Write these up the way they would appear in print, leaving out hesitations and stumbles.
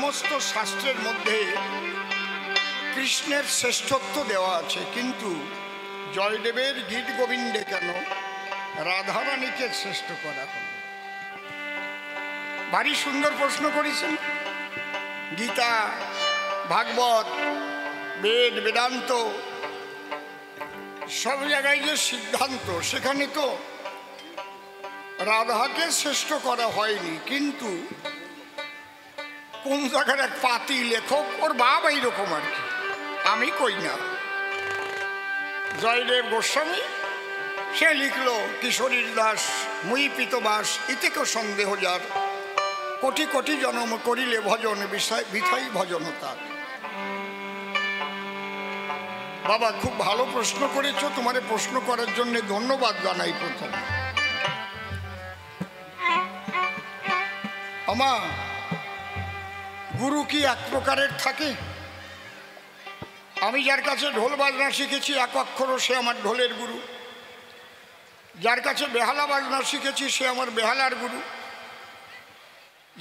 সমস্ত শাস্ত্রের মধ্যে কৃষ্ণের শ্রেষ্ঠত্ব দেওয়া আছে, কিন্তু জয়দেবের গীত গোবিন্দে কেন রাধারানীকে শ্রেষ্ঠ করা হল? ভারী সুন্দর প্রশ্ন করেছেন। গীতা, ভাগবত, বেদ, বেদান্ত সব জায়গায় যে সিদ্ধান্ত, সেখানে তো রাধাকে শ্রেষ্ঠ করা হয়নি, কিন্তু কোন জায়গার এক পাতি লেখক, ওর বাবা এইরকম আর কি, আমি কই না, জয়দেব গোস্বামী, সে লিখল কিশোরীর দাস মুই পিতবাস ইতে কেউ সন্দেহ যার, কোটি কোটি জনম করিলে ভজন বিথাই ভজন তার। বাবা খুব ভালো প্রশ্ন করেছো, তোমার প্রশ্ন করার জন্য ধন্যবাদ জানাই। প্রথম আমা, গুরু কি এক প্রকারের থাকে? আমি যার কাছে ঢোল বাজনা শিখেছি এক অক্ষরও, সে আমার ঢোলের গুরু। যার কাছে বেহালা বাজনা শিখেছি সে আমার বেহালার গুরু।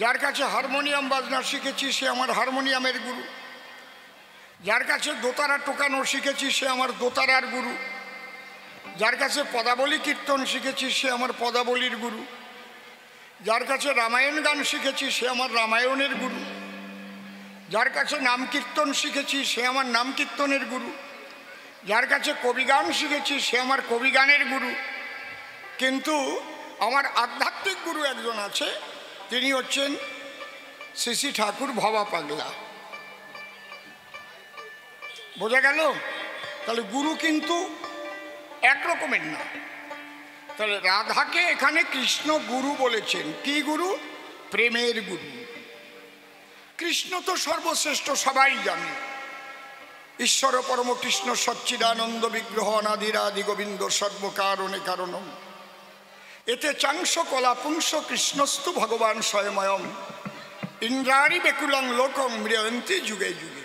যার কাছে হারমোনিয়াম বাজনা শিখেছি সে আমার হারমোনিয়ামের গুরু। যার কাছে দোতারা টোকানো শিখেছি সে আমার দোতারার গুরু। যার কাছে পদাবলী কীর্তন শিখেছি সে আমার পদাবলীর গুরু। যার কাছে রামায়ণ গান শিখেছি সে আমার রামায়ণের গুরু। যার কাছে নাম কীর্তন শিখেছি সে আমার নাম কীর্তনের গুরু। যার কাছে কবিগান শিখেছি সে আমার কবিগানের গুরু। কিন্তু আমার আধ্যাত্মিক গুরু একজন আছে, তিনি হচ্ছেন শ্রী শ্রী ঠাকুর ভবা পাগলা। বোঝা গেল? তাহলে গুরু কিন্তু একরকমের না। তাহলে রাধাকে এখানে কৃষ্ণ গুরু বলেছেন। কি গুরু? প্রেমের গুরু। কৃষ্ণ তো সর্বশ্রেষ্ঠ, সবাই জানে। ঈশ্বর পরম কৃষ্ণ সচ্চিদানন্দ বিগ্রহ অনাদিরাদি গোবিন্দ সর্বকারণে কারণম এতে চাংশ কলা পুংস কৃষ্ণস্তু ভগবান স্বয়ময়ম ইন্দ্রাণী বেকুলং লোকং মৃয়ন্তি যুগে যুগে।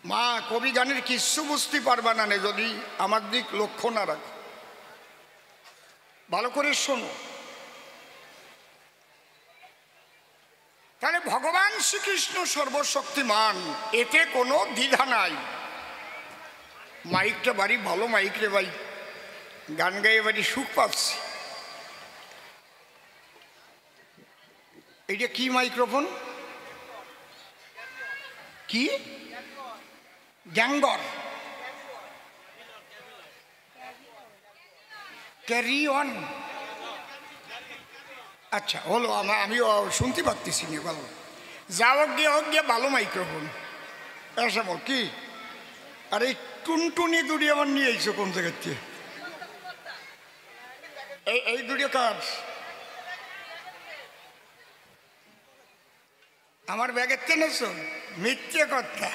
মা কবি গানের কিচ্ছু বুঝতে পারবা না যদি আমার দিক লক্ষ্য না রাখো। ভালো করে শোনো। তাহলে ভগবান শ্রীকৃষ্ণ সর্বশক্তিমান, এতে কোনো দ্বিধা নাই। মাইকটা বাড়ি ভালো মাইক রে ভাই, গান গাইয়ে বাড়ি সুখ পাচ্ছি। এইটা কি মাইক্রোফোন? কি গ্যাঙ্গর? Carry on. আচ্ছা হলো, আমিও শুনতে পারতেছি না ভালো। যাও গিয়ে হোক গিয়ে ভালো মাইক্রোফোন এসব কি। আর এই টুনটুনি দুটি আমার নিয়ে এসো কোন জায়গার থেকে? এই দুটি কাজ আমার ব্যাগের টেনেছ? মিথ্যে কথা।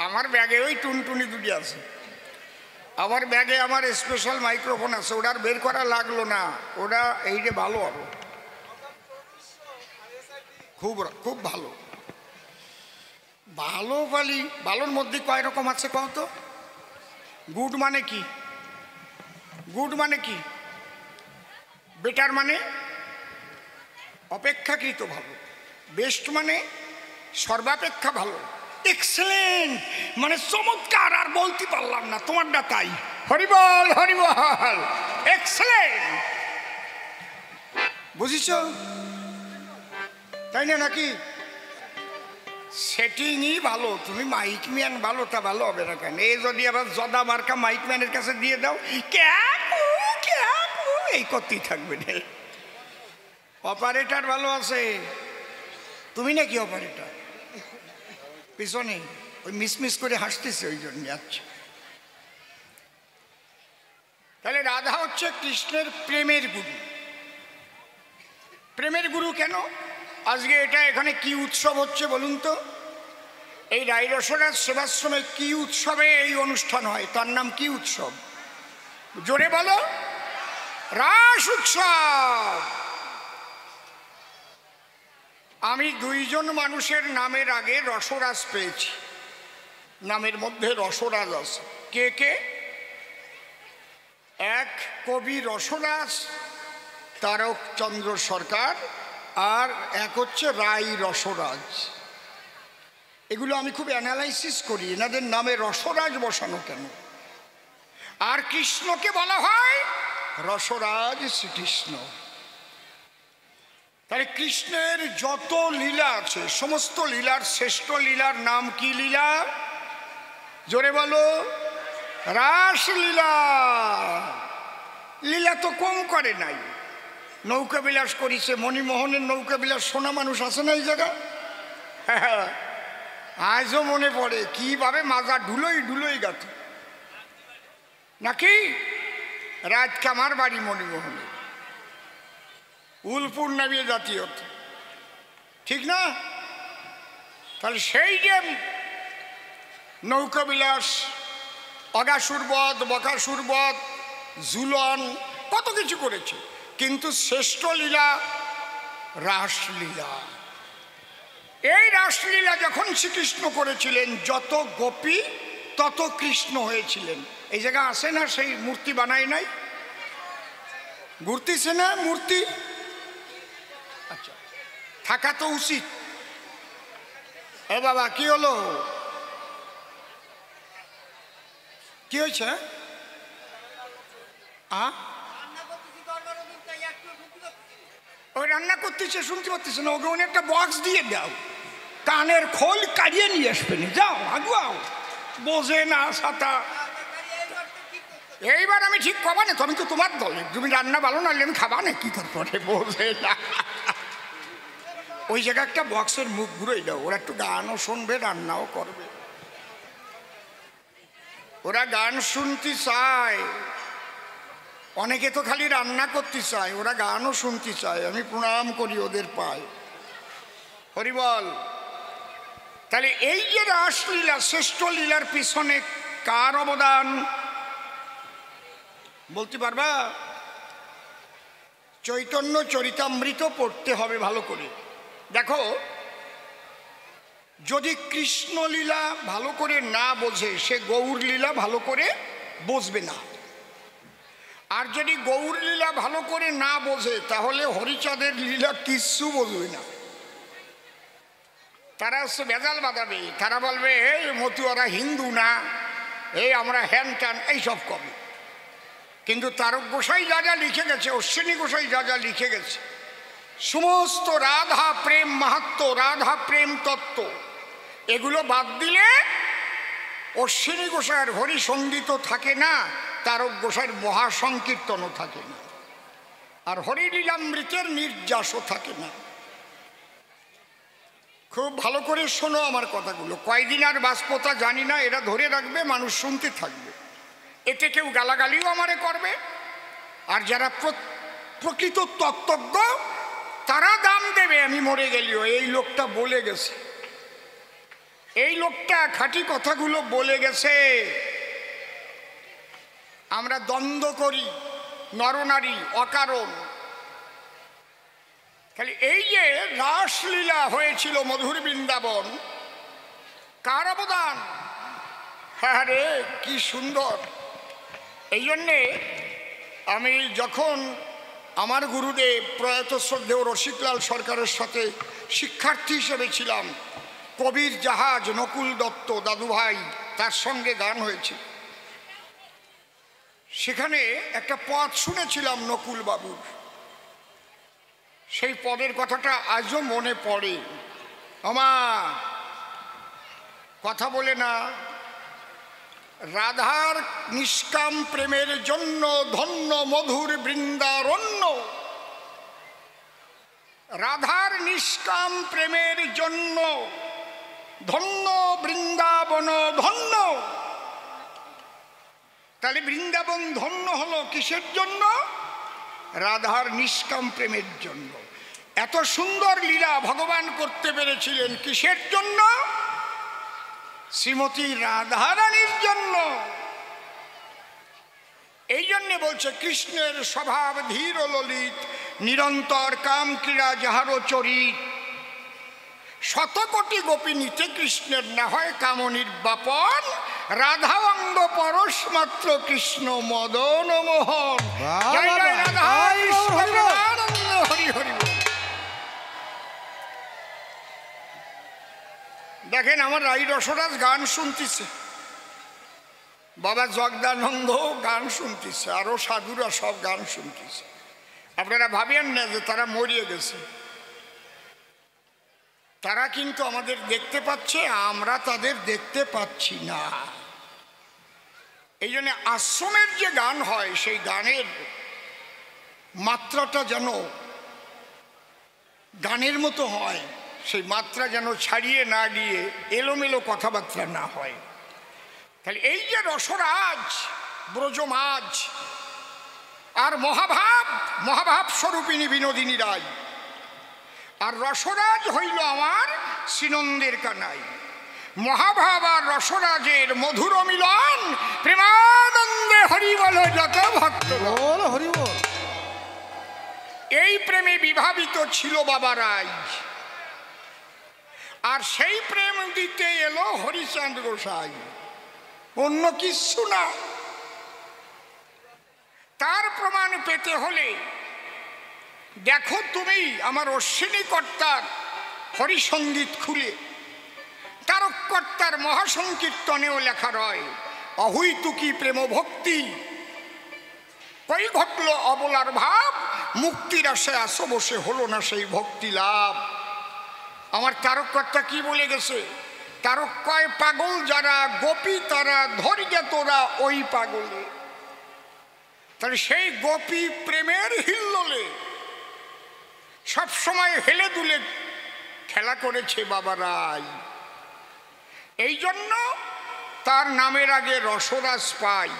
আমার ব্যাগে ওই টুনটুনি দুটি আছে। আমার ব্যাগে আমার স্পেশাল মাইক্রোফোন আছে, ওটা আর বের করা লাগলো না। ওটা এইটা ভালো হবে, খুব খুব ভালো। ভালো বলি, ভালোর মধ্যে কয় রকম আছে কও তো? গুড মানে কি? গুড মানে কি? বেটার মানে অপেক্ষাকৃত ভালো। বেস্ট মানে সর্বাপেক্ষা ভালো। এক্সেলেন্ট মানে চমৎকার, আর বলতে পারলাম না, তোমারটা তাই। হরিবল হরিবল। এক্সেলেন্ট, বুঝিস তাই না? নাকি সেটিংই ভালো। তুমি মাইক ম্যান ভালো, তা ভালো হবে না কেন? এই যদি আবার জদা মার্কা মাইক ম্যানের কাছে দিয়ে দাও, এই করতেই থাকবে। অপারেটর ভালো আছে, তুমি নাকি অপারেটর? পিছনে ওই মিসমিস করে হাসতেছে, ওই জন্য। আচ্ছা, তাহলে রাধা হচ্ছে কৃষ্ণের প্রেমের গুরু। প্রেমের গুরু কেন? আজকে এটা এখানে কি উৎসব হচ্ছে বলুন তো? এই রায়রসরাজ সেবাশ্রমে কি উৎসবে এই অনুষ্ঠান হয়? তার নাম কি উৎসব? জোরে বলো। রাস উৎসব। আমি দুইজন মানুষের নামের আগে রসরাজ পেয়েছি। নামের মধ্যে রসরাজ আছে। কে কে? এক কবি রসরাজ তারকচন্দ্র সরকার, আর এক হচ্ছে রাই রসরাজ। এগুলো আমি খুব অ্যানালাইসিস করি, এনাদের নামে রসরাজ বসানো কেন। আর কৃষ্ণকে বলা হয় রসরাজ শ্রীকৃষ্ণ। তাহলে কৃষ্ণের যত লীলা আছে সমস্ত লীলার শ্রেষ্ঠ লীলার নাম কি লীলা? জোরে বলো, রাসলীলা। লীলা তো কম করে নাই, নৌকা বিলাস করিছে। মণিমোহনের নৌকা বিলাস শোনা মানুষ আছে না এই জায়গা? আজও মনে পড়ে কিভাবে মাজা ডুলোই ডুলোই গাত নাকি। রাত কামার বাড়ি মণিমোহনে, উলপুর নামিয়ে জাতীয়, ঠিক না? তাহলে সেই যে নৌকা বিলাস, অগাসুরবধ, বকাসুরবধ, জুলন, কত কিছু করেছে, কিন্তু শ্রেষ্ঠ লীলা রাসলীলা। এই রাসলীলা যখন শ্রীকৃষ্ণ করেছিলেন যত গোপী তত কৃষ্ণ হয়েছিলেন। এই জায়গা আসে না, সেই মূর্তি বানায় নাই, ঘুরতেছে না মূর্তি? আচ্ছা, থাকা তো উচিত। এ বাবা কি হলো, কি হয়েছে? ওই রান্না করতেছে, শুনতে পাচ্ছিস না? ওকে একটা বক্স দিয়ে দাও, কানের খোল কাড়িয়ে নিয়ে আসবে, যাও আগুয়াও। বোঝে না সাতা। এইবার আমি ঠিক খাবা না, তুমি তো তোমার দলে, তুমি রান্না ভালো না আমি খাবা না, কি তারপরে বোঝে না। ওই জায়গায় একটা বক্সের মুখ ঘুরে দাও, ওরা একটু গানও শুনবে রান্নাও করবে। ওরা গান শুনতে চায়, অনেকে তো খালি রান্না করতে চায়, ওরা গানও শুনতে চায়। আমি প্রণাম করি ওদের পায়, হরিবল। তাহলে এই যে রাসলীলা, শ্রেষ্ঠ লীলার পিছনে কার অবদান বলতে পারবা? চৈতন্য চরিতামৃত পড়তে হবে ভালো করে। দেখো, যদি কৃষ্ণলীলা ভালো করে না বোঝে সে গৌর লীলা ভালো করে বুঝবে না। আর যদি গৌর লীলা ভালো করে না বোঝে তাহলে হরিচাঁদের লীলা কিচ্ছু বুঝবে না। তারা হচ্ছে ভেজাল বাঁধাবে, তারা বলবে এই মতুয়ারা হিন্দু না, এই আমরা হ্যান ট্যান এইসব কবে। কিন্তু তারক গোসাই যা যা লিখে গেছে, অশ্বিনী গোসাই যা যা লিখে গেছে, সমস্ত রাধা প্রেম মাহাত্ম্য, রাধা প্রেম তত্ত্ব, এগুলো বাদ দিলে অশ্বিনী গোসাইয়ের হরিসঙ্গীতও থাকে না, তারক গোসাইয়ের মহাসংকীর্তনও থাকে না, আর হরিলীলামৃতের নির্যাসও থাকে না। খুব ভালো করে শোনো আমার কথাগুলো, কয়দিন আর বাষ্পতা জানি না, এরা ধরে রাখবে, মানুষ শুনতে থাকবে। এতে কেউ গালাগালিও আমারে করবে, আর যারা প্রকৃত তত্ত্বজ্ঞ তারা দাম দেবে আমি মরে গেলিও, এই লোকটা বলে গেছে, এই লোকটা খাঁটি কথাগুলো বলে গেছে। আমরা দ্বন্দ্ব করি নরনারী অকারণ। খালি এই যে রাসলীলা হয়েছিল মধুর বৃন্দাবন, কার অবদান? হ্যাঁ রে, কি সুন্দর। এই জন্যে আমি যখন আমার গুরুদেব প্রয়াত শ্রদ্ধেয় রসিকলাল সরকারের সাথে শিক্ষার্থী হিসেবে ছিলাম, কবির জাহাজ নকুল দত্ত দাদুভাই, তার সঙ্গে গান হয়েছে। সেখানে একটা পদ শুনেছিলাম নকুল বাবুর, সেই পদের কথাটা আজও মনে পড়ে। আমার কথা বলে না, রাধার নিষ্কাম প্রেমের জন্য ধন্য মধুর বৃন্দারণ্য। রাধার নিষ্কাম প্রেমের জন্য ধন্য বৃন্দাবন ধন্য। তাহলে বৃন্দাবন ধন্য হলো কিসের জন্য? রাধার নিষ্কাম প্রেমের জন্য। এত সুন্দর লীলা ভগবান করতে পেরেছিলেন কিসের জন্য? শ্রীমতী রাধারানীর জন্য। এই জন্যে বলছে কৃষ্ণের স্বভাব ধীর ললিত, নিরন্তর কাম ক্রীড়া যাহারও চরিত। শতকোটি গোপিনীতে কৃষ্ণের না হয় কামনির্বাপন, রাধা অঙ্গ পরশ মাত্র কৃষ্ণ মদন মোহন। জয় জয় রাধা কৃষ্ণ হরি হরি। দেখেন আমার রাই রসরাজ গান শুনতেছে, বাবা জগদানন্দ গান শুনতেছে, আরো সাধুরা সব গান শুনতেছে। আপনারা ভাবেন না যে তারা মরিয়ে গেছে, তারা কিন্তু আমাদের দেখতে পাচ্ছে, আমরা তাদের দেখতে পাচ্ছি না। এই জন্য আশ্রমের যে গান হয় সেই গানের মাত্রাটা যেন গানের মতো হয়, সেই মাত্রা যেন ছাড়িয়ে না গিয়ে এলোমেলো কথাবার্তা না হয়। তাহলে এই যে রসরাজ, ব্রজমাজ আর মহাভাব স্বরূপিণী বিনোদিনী রায়, আর রসরাজ হইল আমার শ্রীনন্দের কানাই। মহাভাব আর রসরাজের মধুর মিলন, প্রেমানন্দে হরিবল যত ভক্ত হরিবল। এই প্রেমে বিভাবিত ছিল বাবা রায়, আর সেই প্রেম দিতে এলো হরিচাঁদ গোসাই, অন্য কিছু না। তার প্রমাণ পেতে হলে দেখো তুমি আমার অশ্বিনী কর্তার হরিসঙ্গীত খুলে, তারকর্তার মহাসংকীর্তনেও লেখা রয়, অহৈতুকী প্রেম ভক্তি কই ঘটল অবলার ভাব, মুক্তির আসে আসো বসে হলো না সেই ভক্তি লাভ। আমার তারকর্তা কি বলে গেছে? তারক কয় পাগল যারা, গোপী তারা, ধৈর্য তোরা ওই পাগলে। তাহলে সেই গোপী প্রেমের হিল্লোলে সবসময় হেলে দুলে খেলা করেছে বাবা রায়। এই জন্য তার নামের আগে রসরাজ পাই।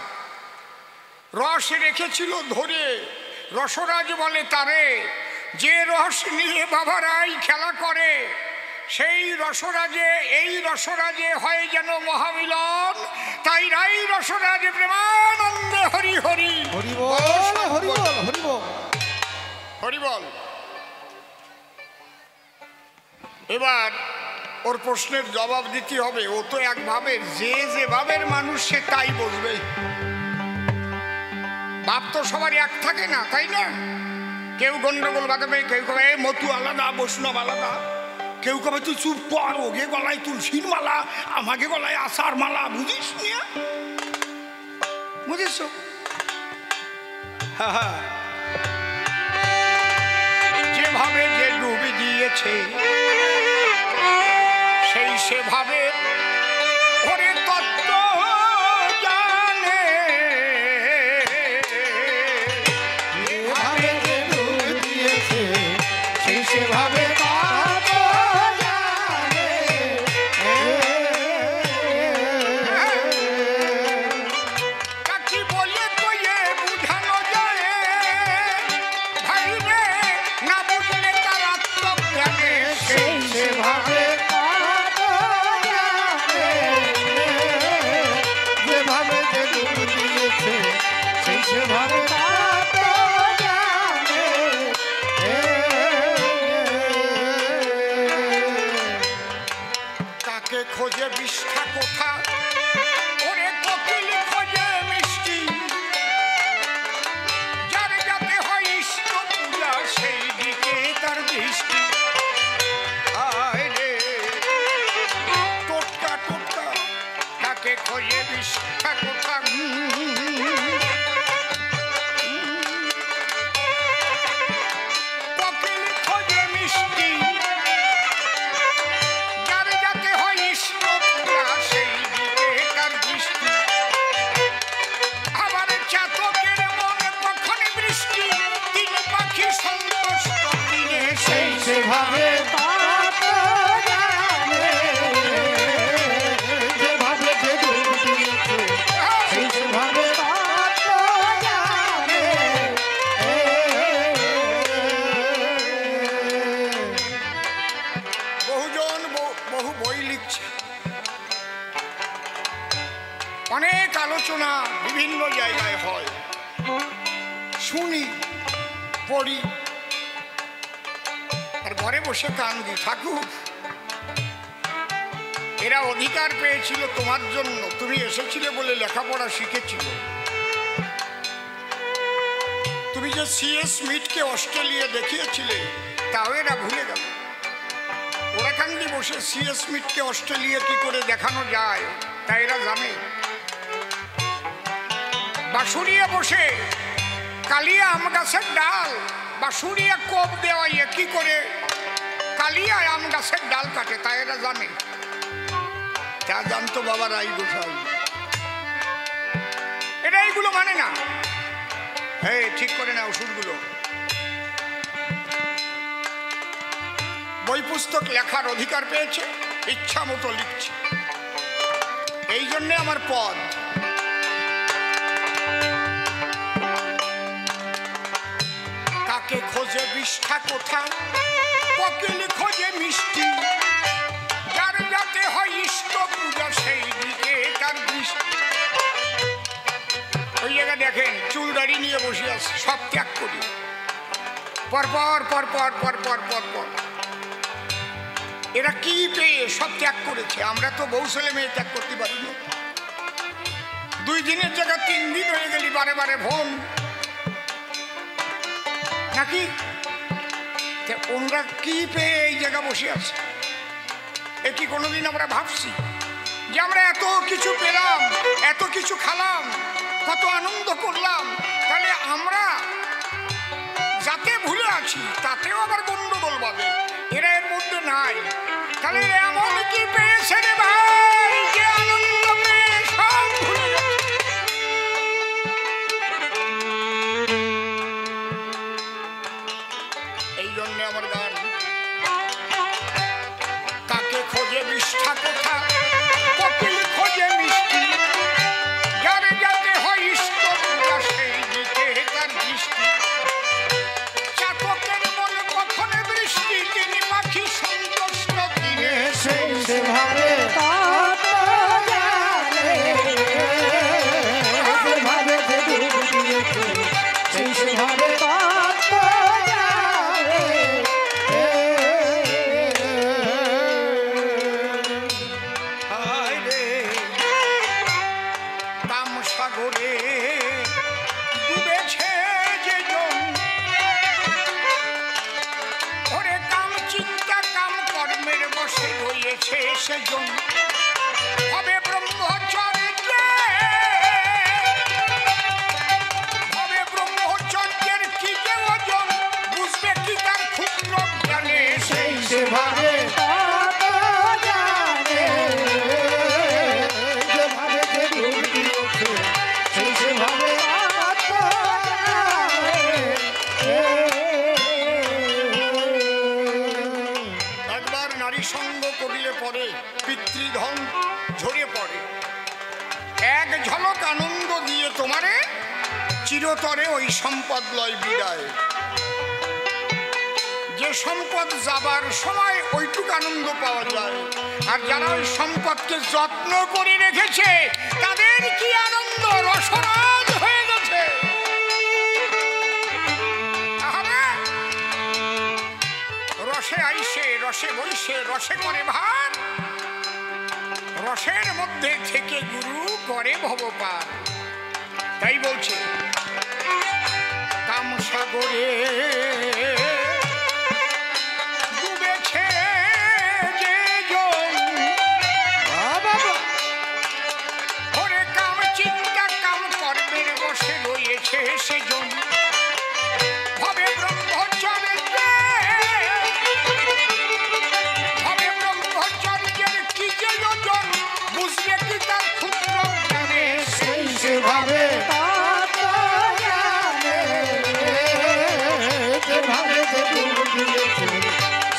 রস রেখেছিল ধরে, রসরাজ বলে তারে, যে রস নিয়ে বাবা রায় খেলা করে সেই রসরাজে, এই রসরাজে হয় যেন মহামিলন। তাই রাই রসরাজে প্রেমানন্দে হরি হরি হরিবল। এবার ওর প্রশ্নের জবাব দিতে হবে। ও তো এক ভাবের, যে ভাবের মানুষ সে তাই বলবে। বাপ তো সবার এক থাকে না, তাই না? কেউ গন্ডগোল বাঁধাবে, কেউ কবে মতু আলাদা, বৈষ্ণব আলাদা, কেউ কবে তুই চুপ কর, ওগে গলায় তুলসীর মালা, আমাকে গলায় আশার মালা। বুঝিস নিয়া, বুঝিস? যেভাবে যে ডুবে দিয়েছে সেই সেভাবে ওরে তত্ত্ব জানে। যেভাবে যে ডুবে দিয়েছে সেই সেভাবে খোঁজে বিষ্ঠা কোথা, ওরে কোকিল খোঁজে মিষ্টি, যার যাতে হয় ইষ্ট পূজা সেই দিকে তার দৃষ্টি। আয় রে টোটকা টোটকা, তাকে খোঁজে বিষ্ঠা কোথা, কোকিল খোঁজে মিষ্টি, যেভাবে যেভাবে যে ডুব দিয়েছে সেই সেভাবে বহুজন বহু বই লিখছে, অনেক আলোচনা বিভিন্ন জায়গায় হয়, শুনি পড়ি, আর ঘরে বসে কান্দি। ঠাকুর, এরা অধিকার পেয়েছিল তোমার জন্য, তুমি এসেছিলে বলে লেখাপড়া শিখেছিল। তুমি যে C.S. স্মিথকে অস্ট্রেলিয়া দেখিয়েছিলে তাও এরা ভুলে গেল। ওরাকান্দি বসে সিএস স্মিথকে অস্ট্রেলিয়া কি করে দেখানো যায় তা এরা জানে। বাঁশুড়িয়া বসে কালিয়া আম গাছের ডাল বাঁশুড়িয়া কোপ দেওয়া কি করে কালিয়া আম গাছের ডাল কাটে তা এরা জানে। তা জানতো বাবা রাই গোসাই, এরা এইগুলো মানে না। হ্যাঁ, ঠিক করে না ওষুধগুলো। বই পুস্তক লেখার অধিকার পেয়েছে, ইচ্ছা মতো লিখছে। এই জন্যে আমার পদ। কাকে খোঁজে বিষ্ঠা কোথা, কোকিল খোঁজে মিষ্টি, যার যাতে হয় ইষ্ট পূজা সেই দিকে তার দৃষ্টি। ওই জায়গা দেখেন চুল দাড়ি নিয়ে বসে আছে, সব ত্যাগ করি পরপর পরপর পরপর পরপর। এরা কি পেয়ে সব ত্যাগ করেছে? আমরা তো বউ ছেলে মেয়ে ত্যাগ করতে পারি না। 2 দিনের জায়গা 3 দিন হয়ে গেলি বারে বারে ফোন নাকি? ওরা কি পেয়ে এই জায়গা বসে আছে? এ কি কোনোদিন আমরা ভাবছি যে আমরা এত কিছু পেলাম, এত কিছু খালাম, কত আনন্দ করলাম, তাহলে আমরা যাতে ভুলে আছি তাতেও আবার গন্ডগোল পাবে? এরা এর মধ্যে নাই। তাহলে এমন কি পেয়েছে রে ভাই যে আনন্দ পেয়ে সব ভুলে যাচ্ছে? এই জন্য আমার গান, কাকে খোঁজে বিষ্ঠা কোথা, কোকিল খোঁজে মিষ্টি, যারে যাতে হয় ইষ্ট পূজা সেই দিকে তার দৃষ্টি। চাতকের মনে কখন বৃষ্টি, তিনি পাখি সন্তুষ্ট দিনে সেই ভাবে ভাবে সেই ভাবে সাগরে ডুবেছে যে জন, ওরে কাম চিন্তা কাম কর্মের বসে রয়েছে সেজন। হবে ব্রহ্মচর্যের কি যে ওজন, বুঝবে কি তার ক্ষুদ্র জ্ঞানে সেই ভাবে পিতৃধন ঝরে পড়ে। এক ঝলক আনন্দ দিয়ে তোমারে চিরতরে ওই সম্পদ লয় বিদায়। যে সম্পদ যাবার সময় ওইটুক আনন্দ পাওয়া যায়, আর যারা ওই সম্পদকে যত্ন করে রেখেছে তাদের কি আনন্দ, রসরাজ হয়ে গেছে। তাহলে রসে আইসে রসে বইসে রসে করে ভার, রসের মধ্যে থেকে গুরু করে ভবপার। তাই বলছে কাম সাগরে ডুবেছে যে জন, ওরে কাম চিন্তা কাম কর্মের বসে রয়েছে সেজন। হবে ব্রহ্মচর্যের কি যে যোজন, বুঝবে কি তার ক্ষুদ্র জ্ঞানে সেই ভাবে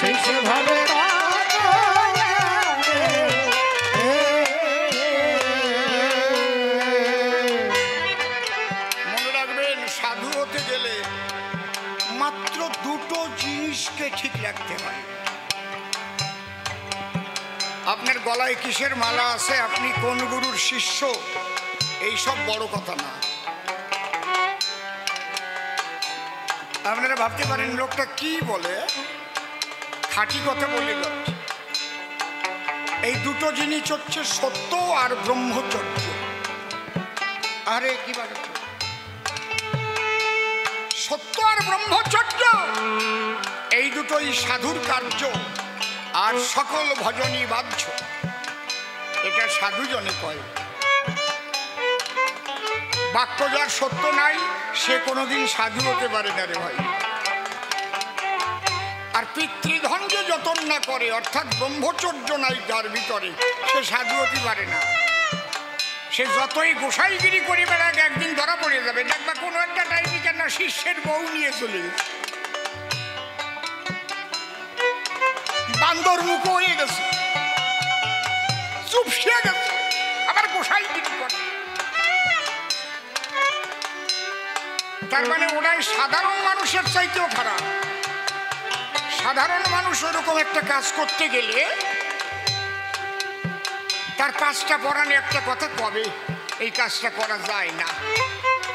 সেই ভাবে মনে রাখবেন, সাধু হতে গেলে মাত্র 2টো জিনিসকে ঠিক রাখতে হয়। আপনার গলায় কিসের মালা আছে, আপনি কোন গুরুর শিষ্য, এইসব বড় কথা না। আপনারা ভাবতে পারেন লোকটা কি বলে, খাঁটি কথা বলে যাচ্ছে। এই 2টো জিনিস হচ্ছে সত্য আর ব্রহ্মচর্য। আরে কি বলে, সত্য আর ব্রহ্মচর্য এই দুটোই সাধুর কার্য। আর সকল ভজনী বাহ্য। এটা সাধুজনে কয়। বাক্য যার সত্য নাই সে কোনোদিন সাধু হতে পারে না রে ভাই। আর পিতৃধন যে যতন না করে, অর্থাৎ ব্রহ্মচর্য নাই যার ভিতরে, সে সাধু হতে পারে না। সে যতই গোসাইগিরি করে বেড়াক একদিন ধরা পড়ে যাবে। দেখবা কোনো একটা টাইমে কেন শিষ্যের বউ নিয়ে চলে গেছে, বান্দর মুখ হয়ে গেছে, চুপসিয়ে গেছে, আবার গোসাইগিরি করে। তার মানে ওরাই সাধারণ মানুষের চাইতেও খারাপ। সাধারণ মানুষ ওরকম একটা কাজ করতে গেলে তার কাজটা পড়ানো একটা কথা কবে, এই কাজটা করা যায় না।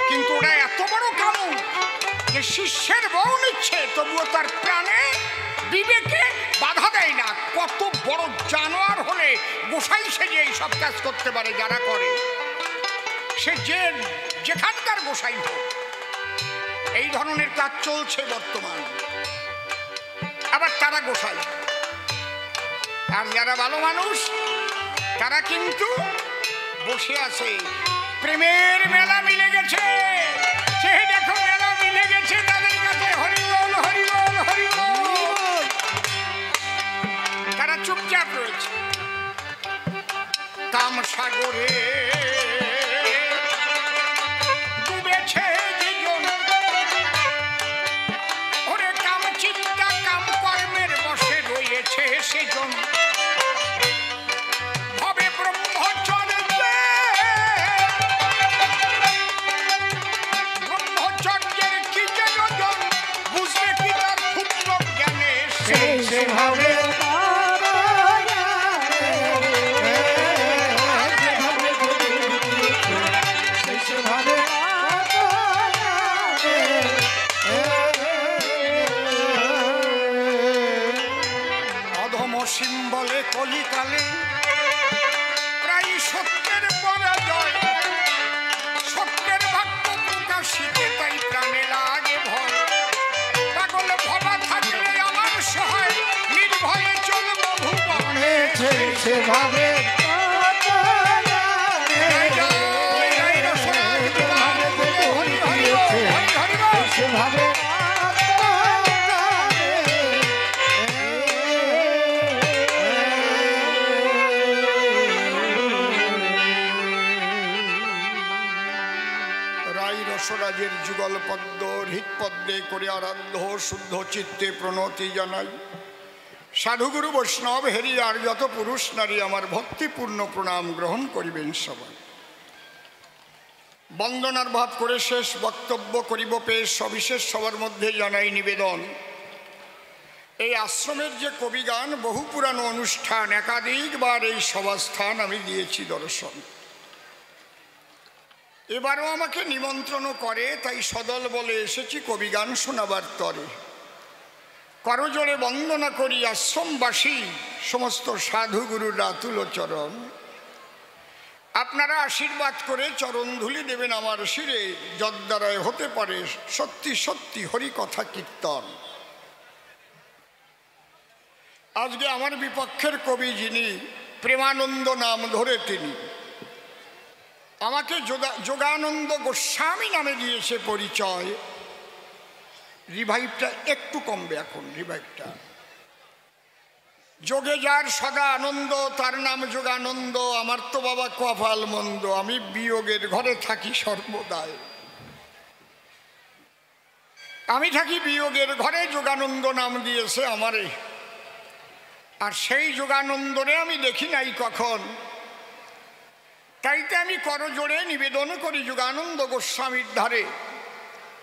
কিন্তু ওরা এত বড় কামু যে শিষ্যের বউ নিচ্ছে তবুও তার প্রাণে বিবেকে বাধা দেয় না। কত বড় জানোয়ার হলে গোসাই সেজে এই সব কাজ করতে পারে যারা করে, সে যেখানকার গোসাই হোক। এই ধরনের কাজ চলছে বর্তমান। আবার তারা গোসাই, আর যারা ভালো মানুষ তারা কিন্তু বসে আছে। প্রেমের মেলা মিলে গেছে, সে দেখো মেলা মিলে গেছে তাদের কাছে। হরি বল হরি বল হরি বল। তারা চুপচাপ রয়েছে। কাম সাগরে ডুবেছে জীবন, ওরে কাম চিন্তা কাম কর্মের বসে রয়েছে সেজন। সিম্বলে কলিকালে প্রায় সত্যের পরাজয়, সত্যের বাক্য প্রকাশিতে তাই প্রাণে লাগে ভয়। পাগল ভবা থাকলে আমার সহায়, নির্ভয়ে চলব ভুবনে সেভাবে। রাজের যুগল পদ্ম হৃৎপদ্মে করে আরাধ্য শুদ্ধ চিত্তে প্রণতি জানাই। সাধুগুরু বৈষ্ণব হেরি আর যত পুরুষ নারী আমার ভক্তিপূর্ণ প্রণাম গ্রহণ করিবেন সবাই। বন্দনার ভাব করে শেষ বক্তব্য করিব পেশ। সবিশেষ সবার মধ্যে জানাই নিবেদন, এই আশ্রমের যে কবিগান বহু পুরানো অনুষ্ঠান, একাধিকবার এই সভাস্থান আমি দিয়েছি দর্শন। এবারও আমাকে নিমন্ত্রণ করে, তাই সদল বলে এসেছি কবিগান শোনাবার তরে। করজোড়ে বন্দনা করি আশ্রমবাসী সমস্ত সাধুগুরুর রাতুল চরণ। আপনারা আশীর্বাদ করে চরণ ধুলি দেবেন আমার শিরে, যদ্বারায় হতে পারে সত্যি সত্যি হরি কথা কীর্তন। আজকে আমার বিপক্ষের কবি যিনি, প্রেমানন্দ নাম ধরে তিনি। আমাকে যোগানন্দ গোস্বামী নামে দিয়েছে পরিচয়। রিভাইভটা একটু কমবে এখন, রিভাইভটা। যোগে যার সদা আনন্দ তার নাম যোগানন্দ। আমার তো বাবা কপাল মন্দ, আমি বিয়োগের ঘরে থাকি সর্বদাই। আমি থাকি বিয়োগের ঘরে, যোগানন্দ নাম দিয়েছে আমারে। আর সেই যোগানন্দরে আমি দেখি নাই কখন, তাইতে আমি করজোড়ে নিবেদন করি যোগানন্দ গোস্বামীর ধারে,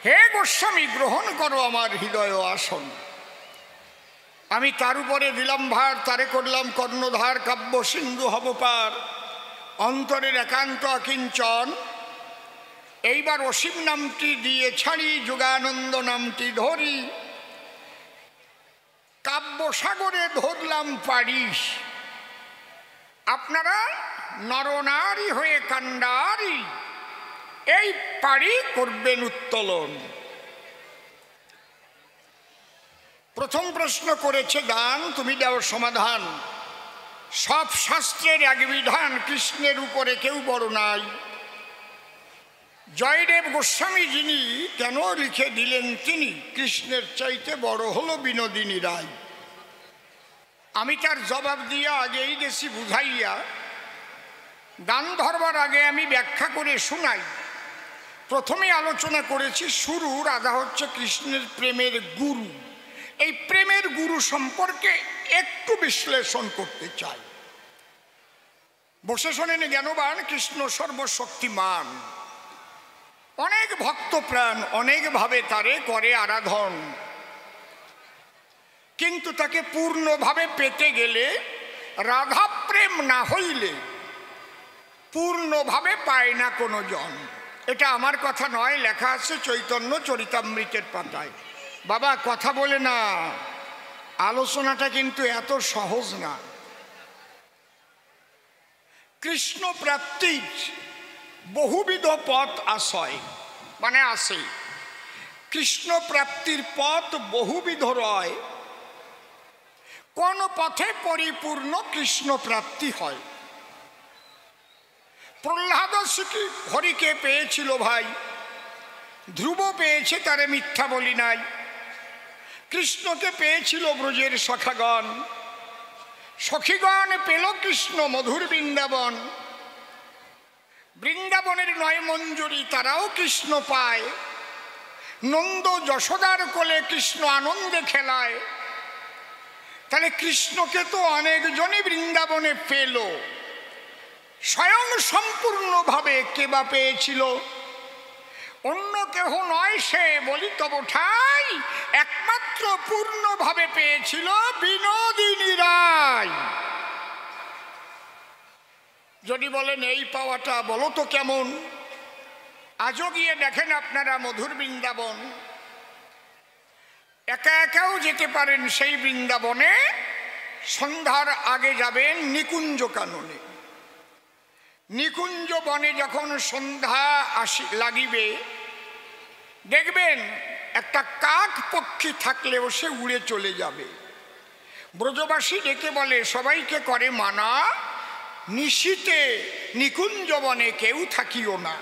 হে গোস্বামী গ্রহণ করো আমার হৃদয় আসন। আমি তার উপরে দিলাম ভার, তারে করলাম কর্ণধার, কাব্য সিন্ধু হব পার, অন্তরের একান্ত অকিঞ্চন। এইবার অসীম নামটি দিয়ে ছাড়ি, যোগানন্দ নামটি ধরি, কাব্য সাগরে ধরলাম পারিস। আপনারা নরনারী হয়ে কান্ডারি, এই পারি করবেন উত্তোলন। প্রথম প্রশ্ন করেছে দান, তুমি দাও সমাধান। সব শাস্ত্রের এক বিধান, কৃষ্ণের উপরে কেউ বড় নাই। জয়দেব গোস্বামী যিনি কেন লিখে দিলেন তিনি, কৃষ্ণের চাইতে বড় হলো বিনোদিনী রায়। আমি তার জবাব দিয়ে আগেই গেছি বুঝাইয়া। গান ধরবার আগে আমি ব্যাখ্যা করে শোনাই। প্রথমে আলোচনা করেছি শুরু, রাধা হচ্ছে কৃষ্ণের প্রেমের গুরু। এই প্রেমের গুরু সম্পর্কে একটু বিশ্লেষণ করতে চাই। বসে শোনেন জ্ঞানবান, কৃষ্ণ সর্বশক্তিমান, অনেক ভক্ত প্রাণ অনেকভাবে তারে করে আরাধন, কিন্তু তাকে পূর্ণভাবে পেতে গেলে, রাধা প্রেম না হইলে পূর্ণভাবে পায় না কোনো জন। এটা আমার কথা নয়, লেখা আছে চৈতন্য চরিতামৃতের পাতায়। বাবা কথা বলে না, আলোচনাটা কিন্তু এত সহজ না। কৃষ্ণ প্রাপ্তির বহুবিধ পথ আশ্রয় মানে আছে। কৃষ্ণ প্রাপ্তির পথ বহুবিধ রয়। কোন পথে পরিপূর্ণ কৃষ্ণ প্রাপ্তি হয়? প্রহ্লাদ হরিকে পেয়েছিল ভাই, ধ্রুব পেয়েছে, তারে মিথ্যা বলি নাই। কৃষ্ণকে পেয়েছিল ব্রজের সখাগণ, সখীগণ পেল কৃষ্ণ মধুর বৃন্দাবন। বৃন্দাবনের নয় মঞ্জুরি তারাও কৃষ্ণ পায়। নন্দ যশোদার কোলে কৃষ্ণ আনন্দে খেলায়। তাহলে কৃষ্ণকে তো অনেকজনই বৃন্দাবনে পেল, স্বয়ং সম্পূর্ণভাবে কে বা পেয়েছিল? অন্য কেহ নয় সে, বলি তব ঠাই, একমাত্র পূর্ণভাবে পেয়েছিল বিনোদিনী রায়। যদি বলেন এই পাওয়াটা বলো তো কেমন, আজও গিয়ে দেখেন আপনারা মধুর বৃন্দাবন। একা একাও যেতে পারেন সেই বৃন্দাবনে। সন্ধ্যার আগে যাবেন নিকুঞ্জ কাননে। নিকুঞ্জ বনে যখন সন্ধ্যা লাগিবে, দেখবেন একটা কাক পক্ষী থাকলেও সে উড়ে চলে যাবে। ব্রজবাসী ডেকে বলে সবাইকে করে মানা, নিশীতে নিকুঞ্জ বনে কেউ থাকিও না।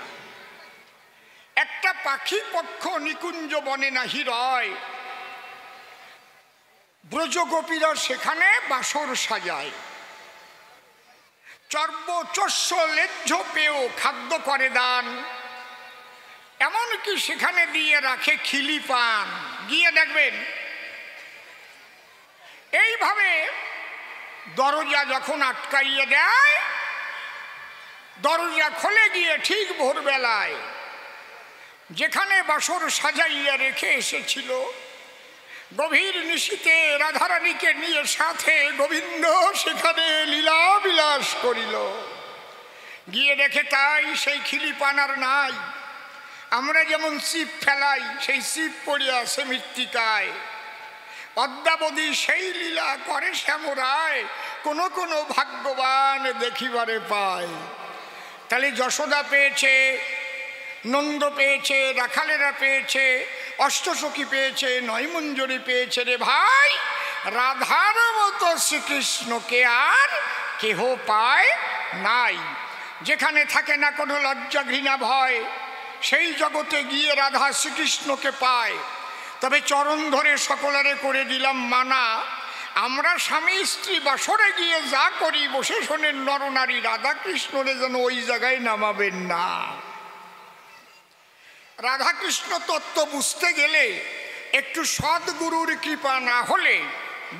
একটা পাখি পক্ষ নিকুঞ্জ বনে নাহি রয়। ব্রজগোপীরা সেখানে বাসর সাজায়। চর্বচস্য লেজ্জ পেয়েও খাদ্য করে দান, এমনকি সেখানে দিয়ে রাখে খিলি পান। গিয়ে দেখবেন এইভাবে দরজা যখন আটকাইয়ে দেয়, দরজা খুলে গিয়ে ঠিক ভোরবেলায় যেখানে বাসর সাজাইয়া রেখে এসেছিল, গভীর নিশীতে রাধারানীকে নিয়ে সাথে গোবিন্দ সেখানে লীলা বিলাস করিল। গিয়ে দেখে তাই সেই খিলি পানার নাই। আমরা যেমন ছিপ ফেলাই, সেই ছিপ পড়ে আছে মৃত্তিকায়। অদ্যাবধি সেই লীলা করে শ্যামরায়, কোন কোন ভাগ্যবান দেখিবারে পায়। তাহলে যশোদা পেয়েছে, নন্দ পেয়েছে, রাখালেরা পেয়েছে, অষ্টসখী পেয়েছে, নয়মঞ্জরি পেয়েছে। রে ভাই, রাধার মতো শ্রীকৃষ্ণকে আর কেহ পায় নাই। যেখানে থাকে না কোনো লজ্জা ঘৃণা ভয়, সেই জগতে গিয়ে রাধা শ্রীকৃষ্ণকে পায়। তবে চরণ ধরে সকলারে করে দিলাম মানা, আমরা স্বামী স্ত্রী বাসরে গিয়ে যা করি, বসে শোনেন নরনারী, রাধা কৃষ্ণরে যেন ওই জায়গায় নামাবেন না। রাধাকৃষ্ণ তত্ত্ব বুঝতে গেলে একটু সদ্গুরুর কৃপা না হলে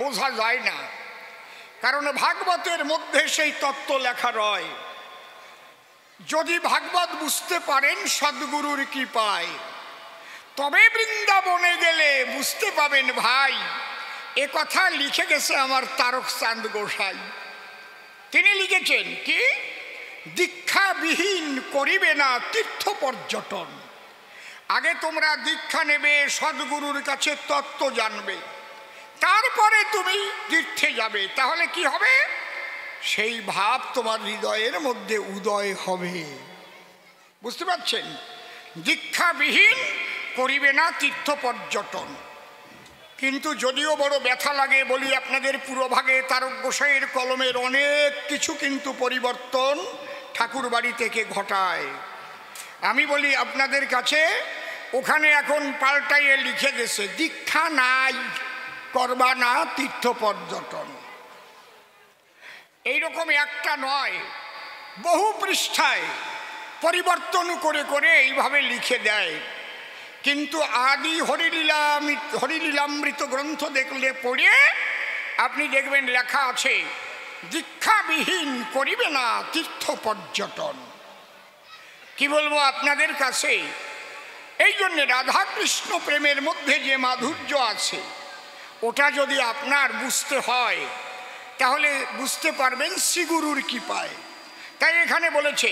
বোঝা যায় না। কারণ ভাগবতের মধ্যে সেই তত্ত্ব লেখা রয়। যদি ভাগবত বুঝতে পারেন সদ্গুরুর কৃপায়, তবে বৃন্দাবনে গেলে বুঝতে পাবেন ভাই। এ কথা লিখে গেছে আমার তারক চাঁদ গোসাই। তিনি লিখেছেন কি, দীক্ষাবিহীন করিবে না তীর্থ পর্যটন। আগে তোমরা দীক্ষা নেবে, সদ্গুরুর কাছে তত্ত্ব জানবে, তারপরে তুমি তীর্থে যাবে। তাহলে কি হবে? সেই ভাব তোমার হৃদয়ের মধ্যে উদয় হবে। বুঝতে পারছেন? দীক্ষাবিহীন করিবে না তীর্থ পর্যটন। কিন্তু যদিও বড় ব্যথা লাগে বলি আপনাদের পুরোভাগে তারক গোসাইয়ের কলমের অনেক কিছু কিন্তু পরিবর্তন ঠাকুর বাড়ি থেকে ঘটায়। আমি বলি আপনাদের কাছে ওখানে এখন পাল্টাইয়ে লিখে গেছে দীক্ষা নাই, করবা না তীর্থ পর্যটন। এইরকম একটা নয়, বহু পৃষ্ঠায় পরিবর্তন করে করে এইভাবে লিখে দেয়। কিন্তু আদি হরিলীলামৃত গ্রন্থ দেখলে পড়ে আপনি দেখবেন লেখা আছে দীক্ষাবিহীন করিবে না তীর্থ পর্যটন। কি বলবো আপনাদের কাছে, এই জন্যে রাধাকৃষ্ণ প্রেমের মধ্যে যে মাধুর্য আছে ওটা যদি আপনার বুঝতে হয় তাহলে বুঝতে পারবেন শ্রীগুরুর কৃপায়। তাই এখানে বলেছে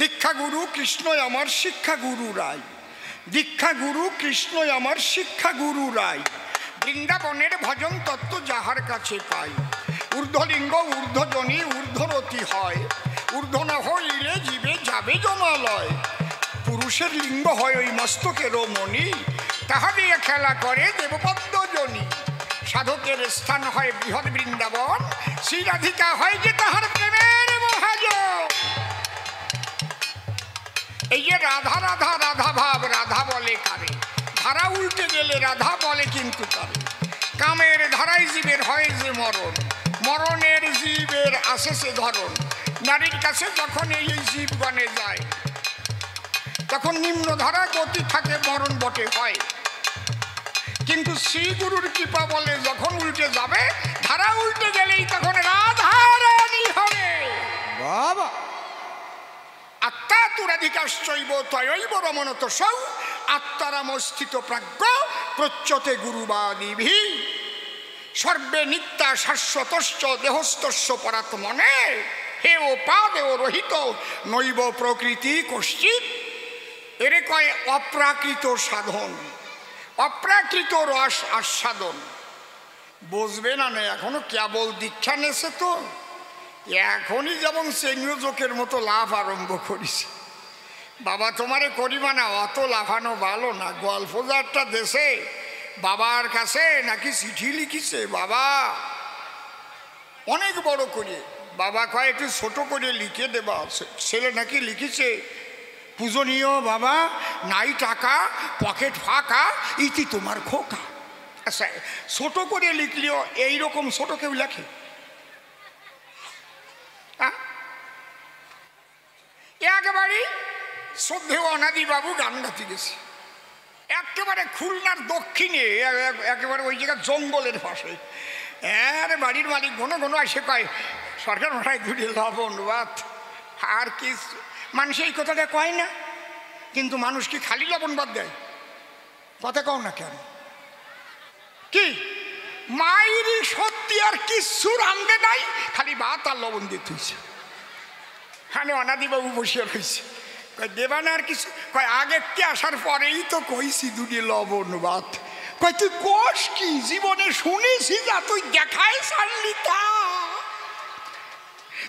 দীক্ষা গুরু কৃষ্ণই আমার শিক্ষা গুরু রায়, দীক্ষা গুরু কৃষ্ণই আমার শিক্ষা গুরু রায়, বৃন্দাবনের ভজন তত্ত্ব যাহার কাছে পাই, ঊর্ধ্বলিঙ্গ ঊর্ধ্বজনী ঊর্ধ্বরতি হয়, ঊর্ধ্ব না হইলে জীবে যাবে জমালয়, পুরুষের লিঙ্গ হয় ওই মস্তকেরও মণি, তাহা দিয়ে খেলা করে দেবপদ্মজনী, সাধকের স্থান হয় বৃহৎ বৃন্দাবন, শ্রী রাধিকা হয় যে তাহার প্রেমের মহাজন। এই যে রাধা রাধা রাধা ভাব, রাধা বলে কারে, ধারা উল্টে গেলে রাধা বলে কিন্তু কারে, কামের ধারায় জীবের হয় যে মরণ, মরণের জীবের আসে সে ধরন, নারীর কাছে যখন এই জীবগণে যায় তখন নিম্ন ধারা গতি থাকে, মরণ বটে হয়। কিন্তু শ্রীগুরুর কৃপা বলে যখন উল্টে যাবে, ধারা উল্টে গেলেই তখন রাধা রানী হবে। বাবা আত্মা তুরাধিকাশ্চৈব তয়ৈব রমণত সৌ, আত্মারামস্থিত প্রাজ্ঞ প্রচ্যতে গুরুবাদিভি, সর্বে নিত্যা শাশ্বতশ্চ দেহস্থস্য পরাত্মনে, হে ও পাদেও রহিত নৈব প্রকৃতি কশ্চিৎ। এরে কয় অপ্রাকৃত সাধন, অপ্রাকৃত রস আস্বাদন। বুঝবে না না, এখনো কেবল দীক্ষা নেছে তো, এখনই যেমন সংযোজকের মতো লাভ আরম্ভ করেছে। বাবা তোমারে করিবা না, অত লাফানো ভালো না। গল্প যারটা দেশে বাবার কাছে নাকি চিঠি লিখিছে, বাবা অনেক বড় করে, বাবা কয় একটু ছোট করে লিখে দেবা। ছেলে নাকি লিখেছে পূজনীয় বাবা নাই টাকা, পকেট ফাঁকা, ইতি তোমার খোকা। আচ্ছা ছোট করে লিখলেও এইরকম ছোট কেউ লেখে? একেবারে শ্রদ্ধেয় অনাদি বাবু গান গাতে গেছে একেবারে খুলনার দক্ষিণে, একেবারে ওই জায়গা জঙ্গলের পাশে। এর বাড়ির মালিক ঘন ঘন আসে কয় সরকার মশাই দুটি লবণ ভাত। আর কি মানুষ এই কথাটা কয় না, কিন্তু মানুষ কি খালি লবণ ভাত দেয়? কথা কও না কেন? কি মায়েরই সত্যি আর কিচ্ছু রান্ধে নাই, খালি ভাত আর লবণ দিয়ে তুইছে। হ্যাঁ অনাদিবাবু বসিয়ে রয়েছে, কয় দেবা না আর কিছু? কয় আগেরটি আসার পরেই তো কইছি দুটি লবণ ভাত। কয় তুই কোষ কি জীবনে শুনেছি যা তুই দেখাই সারলি তা,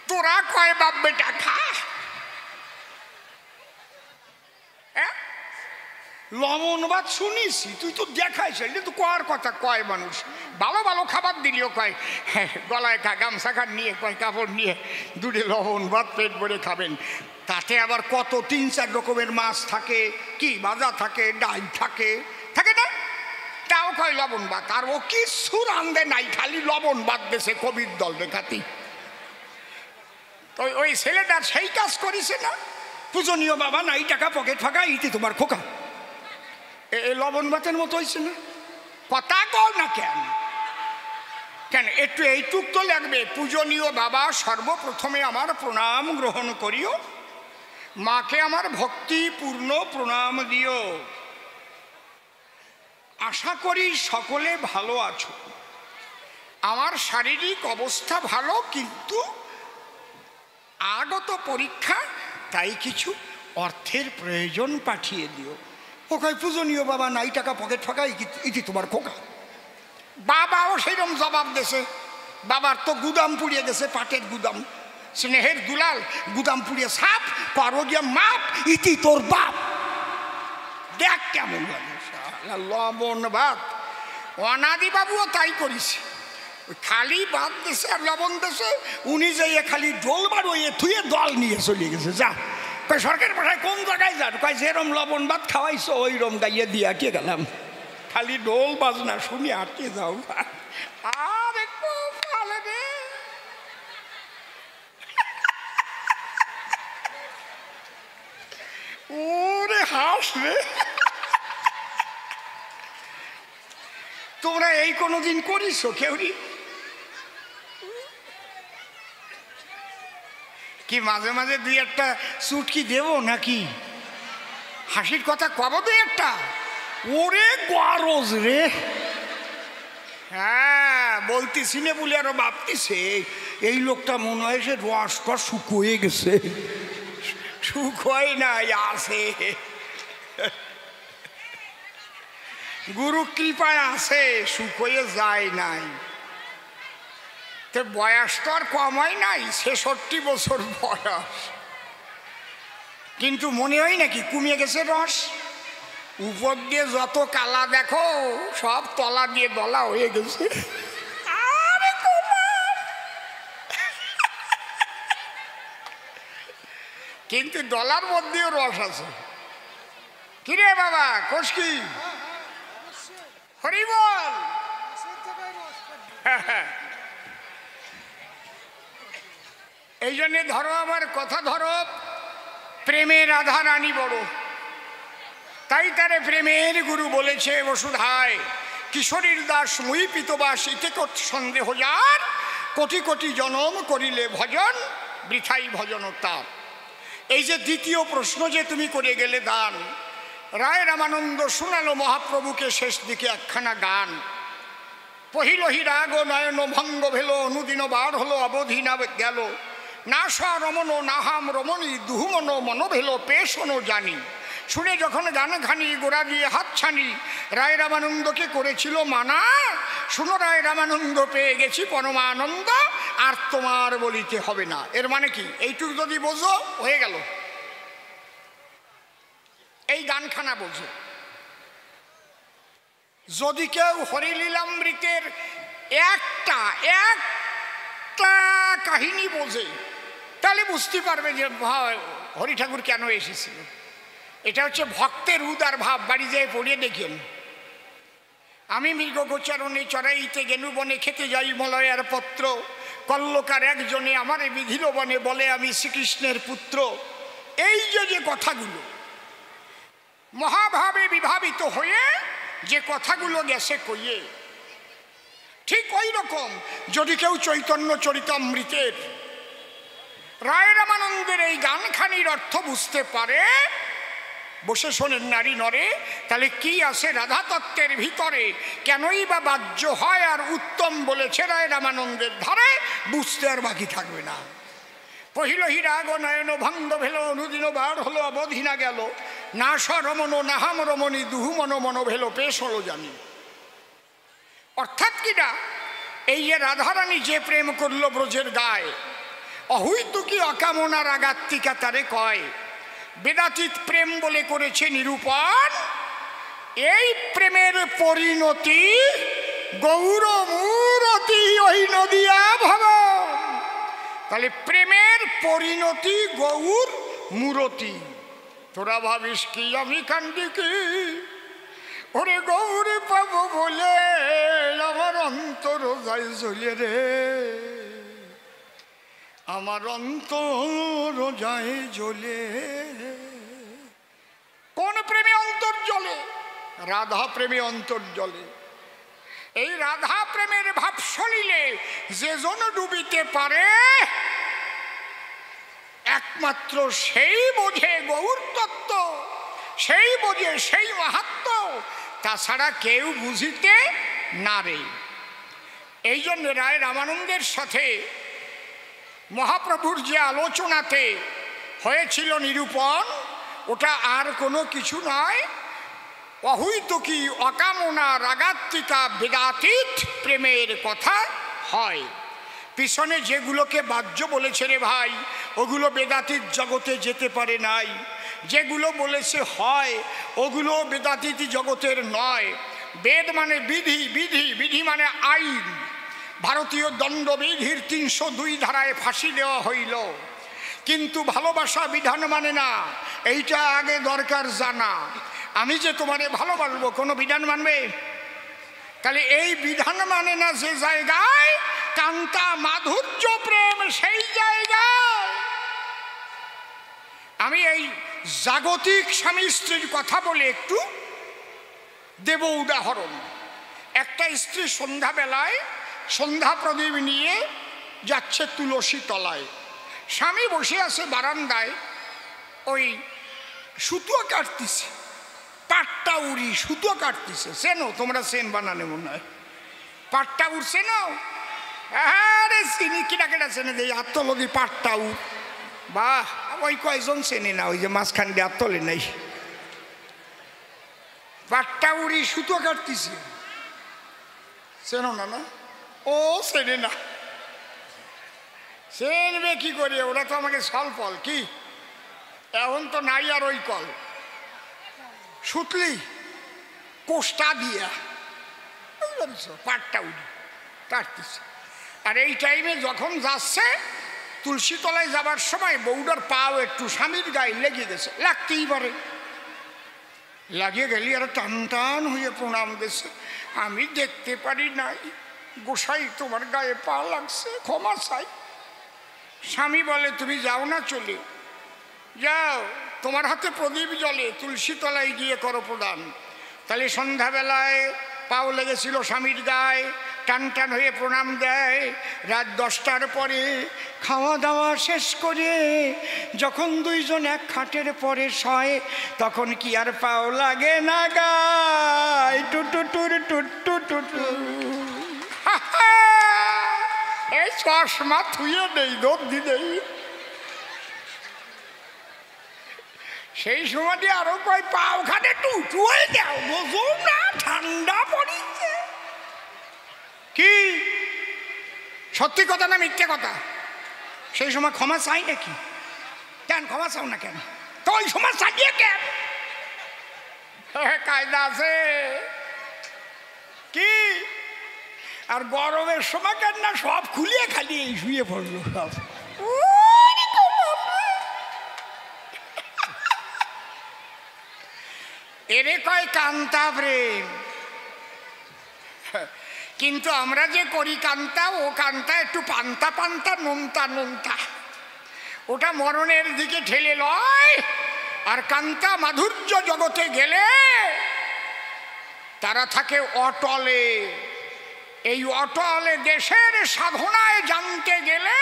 তোরা কয় বাপ বেটা খা। লবণ ভাত শুনেছি, তুই তো দেখাই সারলি, তো কয়ার কথা কয় মানুষ। ভালো ভালো খাবার দিলেও কয় গলায় গামছা খান নিয়ে, কয় কাপড় নিয়ে দুটি লবণ ভাত পেট ভরে খাবেন। তাতে আবার কত ৩-৪ রকমের মাছ থাকে, কি ভাজা থাকে, ডাল থাকে, থাকে না? তাও কয় লবণ ভাত। আর ও কিছু রান্ধে নাই, খালি লবণ ভাত দেশে কবির দল দেখাতি। তো ওই ছেলেটা সেই কাজ করেছে না, পূজনীয় বাবা নাই টাকা, পকেট ফাঁকা, ইতি তোমার খোকা। এই লবণ ভাতের মতো হয়েছে না? কথা কও না কেন? কেন একটু এইটুক তো লাগবে। পূজনীয় বাবা সর্বপ্রথমে আমার প্রণাম গ্রহণ করিও, মাকে আমার ভক্তিপূর্ণ প্রণাম দিও। আশা করি সকলে ভালো আছো। আমার শারীরিক অবস্থা ভালো, কিন্তু আগত পরীক্ষা, তাই কিছু অর্থের প্রয়োজন, পাঠিয়ে দিও। ও কয় পূজনীয় বাবা নাই টাকা, পকেট ফাঁকা, ইতি তোমার খোকা। বাবাও সেইরকম জবাব দেছে। বাবার তো গুদাম পুড়িয়ে গেছে, পাটের গুদাম, স্নেহের দুলাল, গুদাম পুড়িয়ে সাপ, করো গিয়া মাপ, ইতি তোর বাপ। দেখ কেমন লাগে লবণ ভাত। অনাদিবাবুও তাই করেছে, খালি ভাত দেশে আর লবণ দেশে, উনি যাইয়ে খালি ডোল বাড়িয়ে থুয়ে দল নিয়ে চলে গেছে। যা কয় সরকার ভাষায় কোন জায়গায় যান? কয় যেরম লবণ ভাত খাওয়াইছো ওই রম গাইয়ে দিয়ে আটকে গেলাম, খালি ডোল বাজনা শুনি আটকে যাও। আর একটু ভালো রে, ওরে হাস রে। তোমরা এই কোনোদিন করিস কেউরি? কি মাঝে মাঝে দুই একটা চুটকি দেব নাকি? হাসির কথা কব দুই একটা? ওরে গরজ রে। হ্যাঁ বলতেছি না বলে আরো ভাবতেছে এই লোকটা মনে হয় সে রসটা শুকোয়ে গেছে। শুকোয় নাই, আছে, গুরু কৃপায় আছে, শুকোয়ে যায় নাই। তো বয়স তো আর কম হয় নাই, 66 বছর বয়স, কিন্তু মনে হয় নাকি কমে গেছে রস? উপর দিয়ে যত কালা দেখো সব তলা দিয়ে দলা হয়ে গেছে। কিন্তু দলার মধ্যেও রস আছে। কিরে বাবা কোষ কি? হরি বল। এই জন্যে ধরো আমার কথা ধরো, প্রেমের রাধা রানী বড়, তাই তারে প্রেমের গুরু বলেছে বসুধায়। কিশোরীর দাস মুই পিতবাস ইতে সন্দেহ যার, কোটি কোটি জনম করিলে ভজন বৃথাই ভজন তার। এই যে দ্বিতীয় প্রশ্ন যে তুমি করে গেলে দান, রায় রামানন্দ শোনালো মহাপ্রভুকে শেষ দিকে একখানা গান। পহিলহি রাগ নয়ন ভঙ্গ ভেল, অনুদিন বার হলো অবধি না গেল, না স রমন নাহাম রমণী দুহুমন মন ভেল পেশনো জানি। শুনে যখন গান খানি গোড়া দিয়ে হাত ছানি, রায় রামানন্দকে করেছিল মানা, শুনো রায় রামানন্দ পেয়ে গেছি পরমানন্দ, আর তোমার বলিতে হবে না। এর মানে কি? এইটুকু যদি বোঝো হয়ে গেল। এই গানখানা বোঝো। যদি কেউ হরিলীলামৃতের একটা কাহিনী বোঝে তাহলে বুঝতে পারবে যে হরি ঠাকুর কেন এসেছিল। এটা হচ্ছে ভক্তের উদার ভাব। বাড়ি যেয়ে পড়িয়ে দেখেন। আমি মৃগ গোচারণে চড়াইতে গেনু বনে, খেতে যাই মলয়ার পত্র, কল্লকার একজনে আমারে বিধিল বনে, বলে আমি শ্রীকৃষ্ণের পুত্র। এই যে কথাগুলো মহাভাবে বিভাবিত হয়ে যে কথাগুলো গেছে কইয়ে, ঠিক ওই রকম যদি কেউ চৈতন্য চরিতামৃতের রায় রামানন্দের এই গানখানির অর্থ বুঝতে পারে, বসে শোনেন নারী নরে, তাহলে কি আছে রাধা তত্ত্বের ভিতরে, কেনই বা বাহ্য হয় আর উত্তম বলেছে রায় রামানন্দের ধারে, বুঝতে আর বাকি থাকবে না। পহিলহি রাগ নয়ন ভঙ্গ ভেল, অনুদিন বার হলো অবধি না গেল, না স রমন নাহাম রমণী দুহুমন মন ভেল পেশ হলো জানি। অর্থাৎ কিনা এই যে রাধারানী যে প্রেম করল ব্রজের গায়ে, অহৈতুকী অকামনা রাগাত্মিকা তারে কয়, বেদাতীত প্রেম বলে করেছে নিরূপণ। এই প্রেমের পরিণতি গৌর মূরতি ওই নদিয়া ভবন। তাহলে প্রেমের পরিণতি গৌর মূরতি। তোরা ভাবিস কি আমি কান্দি কি? ওরে গৌরী পাবো বলে আমার অন্তর যায় জ্বলে রে, আমার অন্তর যায় জ্বলে। কোন প্রেমে অন্তর জ্বলে? রাধা প্রেমে অন্তর জ্বলে। এই রাধা প্রেমের ভাব সলিলে যে জন ডুবিতে পারে, একমাত্র সেই বোঝে গৌর তত্ত্ব, সেই বোঝে সেই মাহাত্ম্য, তাছাড়া কেউ বুঝিতে না রে। এই জন্য রায় রামানন্দের সাথে মহাপ্রভুর যে আলোচনাতে হয়েছিল নিরূপণ, ওটা আর কোনো কিছু নয়, অহৈতুকী অকামনা রাগাত্মিকা বেদাতীত প্রেমের কথা হয়। পিছনে যেগুলোকে বাহ্য বলেছে রে ভাই, ওগুলো বেদাতীত জগতে যেতে পারে নাই। যেগুলো বলেছে হয়, ওগুলো বেদাতীত জগতের নয়। বেদ মানে বিধি, বিধি বিধি মানে আইন। ভারতীয় দণ্ডবিধির ৩০২ ধারায় ফাঁসি দেওয়া হইল, কিন্তু ভালোবাসা বিধান মানে না। এইটা আগে দরকার জানা। আমি যে তোমারে ভালোবাসবো, কোনো বিধান মানবে? তাহলে এই বিধান মানে না যে জায়গায় কান্তা মাধুর্য প্রেম, সেই জায়গায় আমি এই জাগতিক স্বামী স্ত্রীর কথা বলে একটু দেব উদাহরণ। একটা স্ত্রী সন্ধ্যাবেলায় সন্ধ্যা প্রদীপ নিয়ে যাচ্ছে তুলসী তলায়, স্বামী বসে আছে বারান্দায়, ওই সুতো কাটতেছে, পাট্টা উড়ি সুতো কাটতেছে। চেনো তোমরা? সেন বানানে মনে হয়। পাট্টা উড়ছে না? আরে চিনি কিনা কেটা চেনে দেয় আত্মলদি পাট্টা উড়। বাহ, ওই কয়জন চেনে না, ওই যে মাঝখান দিয়ে আত্মলে নাই। পাট্টা উড়ি সুতো কাটতেছে, চেনো না? না, ও চেনে না। চেনবে কি করে? ওরা তো আমাকে সলফল কি, এখন তো নাই আর ওই কল। সুতলি কোষ্টা দিয়া পাটটা উড়ি কাটতেছে। আর এই টাইমে যখন যাচ্ছে তুলসী তলায় যাবার সময় বউটার পাও একটু স্বামীর গায়ে লেগে গেছে, লাগতেই পারে। লাগিয়ে গেলি আর টান টান হয়ে প্রণাম দিয়েছে। আমি দেখতে পারি নাই গোসাই, তোমার গায়ে পা লাগছে, ক্ষমা চাই। স্বামী বলে, তুমি যাও না, চলে যাও, তোমার হাতে প্রদীপ জ্বলে, তুলসী তলায় গিয়ে করো প্রদান। তাহলে সন্ধ্যাবেলায় পাও লেগেছিল স্বামীর গায়ে, টান টান হয়ে প্রণাম দেয়। রাত 10টার পরে খাওয়া দাওয়া শেষ করে যখন দুইজন এক খাটের পরে শয়, তখন কি আর পাও লাগে না গায়? টুটুটুর টুটু টুটু। এই চশমা থুয়ে নেই, দর্দি নেই। সেই সময়টি আরো কয় পাও খাটে টুটু হয়ে যাও, বোঝো না ঠান্ডা পড়িছে। কি সত্যি কথা না মিথ্যে কথা? সেই সময় ক্ষমা চাই নাকি? কেন ক্ষমা চাও না কেন? তো ওই সময় চাইয়ে কেন? কায়দা আছে কি? আর গরমের সময় কেন না সব খুলিয়ে খালি এই শুয়ে পড়লো সব। এরে কয় কান্তা প্রেম। কিন্তু আমরা যে করি কান্তা, ও কান্তা একটু পান্তা পান্তা, নোনতা নোনতা, ওটা মরণের দিকে ঠেলে লয়। আর কান্তা মাধুর্য জগতে গেলে তারা থাকে অটলে। এই অটলে দেশের সাধনায় জানতে গেলে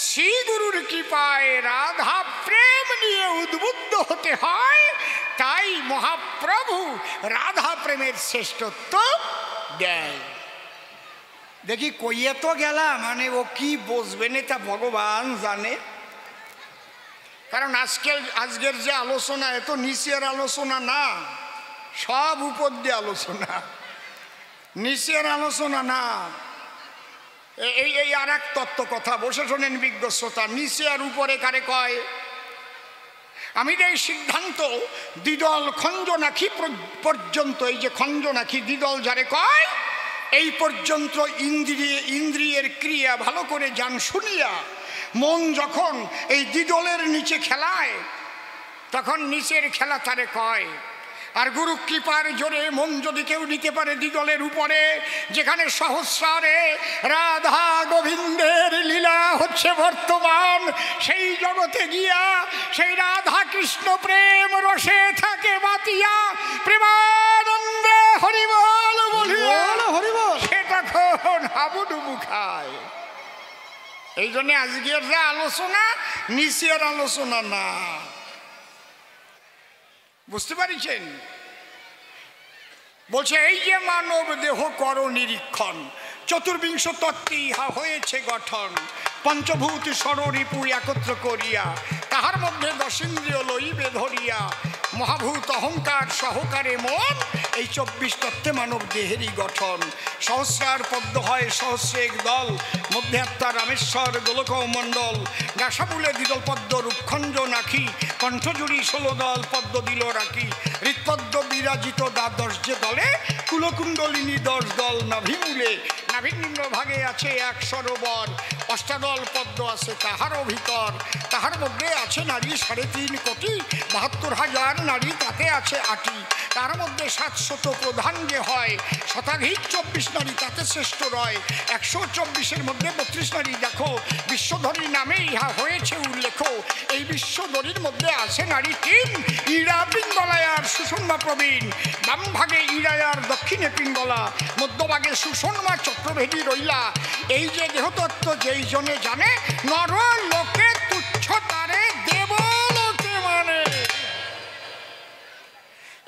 শ্রী গুরুর কৃপায় রাধা প্রেম নিয়ে উদ্বুদ্ধ হতে হয়। তাই মহাপ্রভু রাধা প্রেমের শ্রেষ্ঠত্ব দেয়। দেখি কইয়ে তো গেলাম, মানে ও কি বসবে না তা ভগবান জানে। কারণ আজকের যে আলোচনা, এত নিচের আলোচনা না, সব উপর দিয়ে আলোচনা, নিচের আলোচনা না। এই আর এক তত্ত্ব কথা বসে শোনেন বিজ্ঞ শ্রোতা। নিচে আর উপরে কারে কয়? আমি এই সিদ্ধান্ত দ্বিদল খঞ্জনাখি পর্যন্ত, এই যে খঞ্জনাখি দ্বিদল যারে কয়, এই পর্যন্ত ইন্দ্রিয়ের ক্রিয়া ভালো করে জান শুনিয়া মন যখন এই দ্বিদলের নিচে খেলায়, তখন নিচের খেলা তারে কয়। আর গুরু কৃপার জোরে মন যদি কেউ নিতে পারে দ্বিদলের উপরে, যেখানে সহস্রারে রাধা গোবিন্দের লীলা হচ্ছে বর্তমান, সেই জগতে গিয়া সেই রাধা কৃষ্ণ প্রেম রসে থাকে বাতিয়া, প্রেমানন্দে হরিবল বলিয়া সে তখন হাবুডুবু খায়। এই জন্য আজকের যে আলোচনা নিচের আলোচনা না। বুঝতে পারছেন? বলছে এই যে মানব দেহ কর নিরীক্ষণ, চতুর্বিংশ তত্ত্বে ইহা হয়েছে গঠন, পঞ্চভূত ষড়রিপু একত্র করিয়া, তাহার মধ্যে দশেন্দ্রিয় লইবে ধরিয়া, মহাভূত অহংকার সহকারে মন, এই 24 তত্ত্বে মানব দেহেরই গঠন। সহস্রার পদ্ম হয় সহস্রেক দল, মধ্যে আত্মা রামেশ্বর গোলক মণ্ডল, গাছাবুলে দ্বিদল পদ্ম রূপখঞ্জ নাখি, কণ্ঠজুড়ি 16 দল পদ্ম দিল রাখি, হৃৎপদ্ম বিরাজিত দ্বাদশ যে দলে, কুলকুণ্ডলিনী 10 দল নাভিমূলে, নাভির নিম্ন ভাগে আছে এক সরোবর, অষ্টাদল পদ্ম আছে তাহারও ভিতর, তাহার মধ্যে আছে নারী 3.5 কোটি, 72,000 নারী তাতে আছে 8টি, তার মধ্যে 700 প্রধান যে হয়, শতাধিক 24 নারী তাতে শ্রেষ্ঠ রয়, 124-এর মধ্যে 32 নারী দেখো, বিশ্বধরী নামে ইহা হয়েছে উল্লেখ। এই বিশ্বধরীর মধ্যে আছে নারী 3, ইরা, পিঙ্গলা আর সুষুম্না প্রবীণ, বাম ভাগে ইরা আর দক্ষিণে পিঙ্গলা, মধ্যভাগে সুষুম্না চক্রভেদী রইলা। এই যে দেহতত্ত্ব যেই জনে জানে, নর লোকে তুচ্ছ তারে দেবলোকে মানে।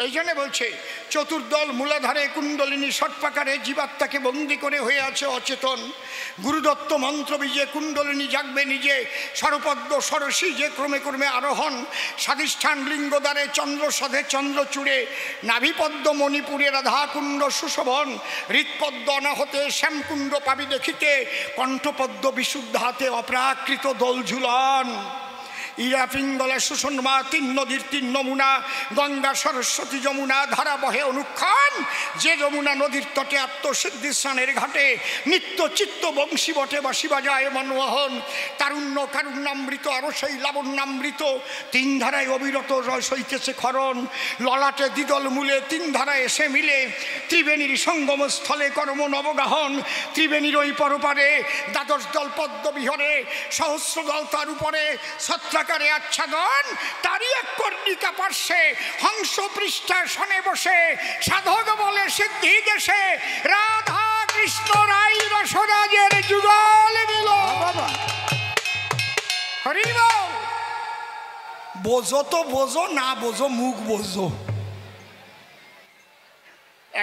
এই জন্য বলছে চতুর্দল মূলাধারে কুণ্ডলিনী ষট্প্রাকারে জীবাত্মাকে বন্দী করে হয়ে আছে অচেতন। গুরুদত্ত মন্ত্র বীজে কুণ্ডলিনী জাগবে নিজে, সরপদ্ম সরসী যে ক্রমে ক্রমে আরোহণ, স্বাধিষ্ঠান লিঙ্গদ্বারে চন্দ্র সাধে চন্দ্রচূড়ে, নাভিপদ্ম মণিপুরে রাধাকুণ্ড সুশোভন, হৃৎপদ্ম অনাহতে শ্যামকুণ্ড পাবি দেখিতে, কণ্ঠপদ্ম বিশুদ্ধ হাতে অপ্রাকৃত দোল ঝুলন। ইরা, পিঙ্গলা, সুষুম্না 3 নদীর 3 নমুনা, গঙ্গা সরস্বতী যমুনা ধারা বহে অনুক্ষণ, যে যমুনা নদীর তটে আত্মসিদ্ধি স্নানের ঘাটে, নিত্য চিত্ত বংশী বটে বাসি বাজায় মনমোহন, তারুণ্য কারুণ্যামৃত আরো সেই লাবণ্যামৃত, 3 ধারায় অবিরত রস হইতেছে খরণ, ললাটে দ্বিদল মূলে 3 ধারায় এসে মিলে, ত্রিবেণীর সঙ্গম স্থলে কর্ম নবগাহন, ত্রিবেণীর ওই পরপারে 12 দল পদ্ম বিহরে, সহস্র দল তার উপরে ছত্রাকারে আচ্ছাদন, তারই এক কর্ণিকা পার্শ্বে হংস পৃষ্ঠাসনে বসে, সাধক বলে সিদ্ধি দেশে রাধা কৃষ্ণ রাই রসরাজের যুগল মিল। হরি বল। বোঝো তো বোঝো, না বোঝো মুখ বোঝো।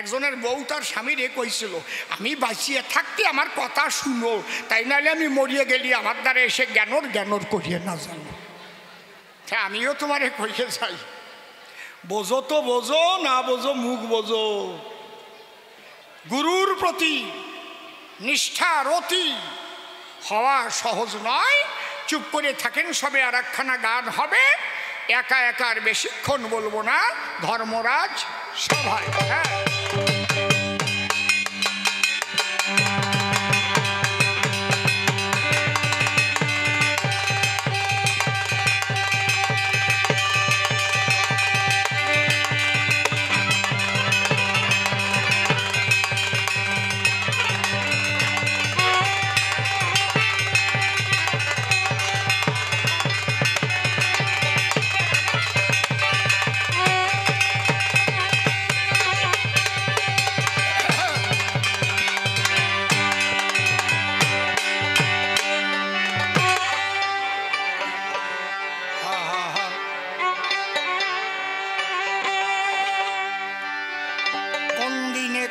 একজনের বউ তার স্বামীরে কইছিল, আমি বাঁচিয়ে থাকতে আমার কথা শুনো, তাই নাহলে আমি মরিয়ে গেলি আমার দ্বারা এসে জ্ঞানর জ্ঞানর করিয়ে না জানো। আমিও তোমারে কইয়ে চাই, বোঝো তো বোঝো, না বোঝো মুখ বোঝো। গুরুর প্রতি নিষ্ঠা রতি হওয়া সহজ নয়। চুপ করে থাকেন, সবে আর একখানা গান হবে, একা একা আর বেশিক্ষণ বলবো না, ধর্মরাজ সভায়। হ্যাঁ,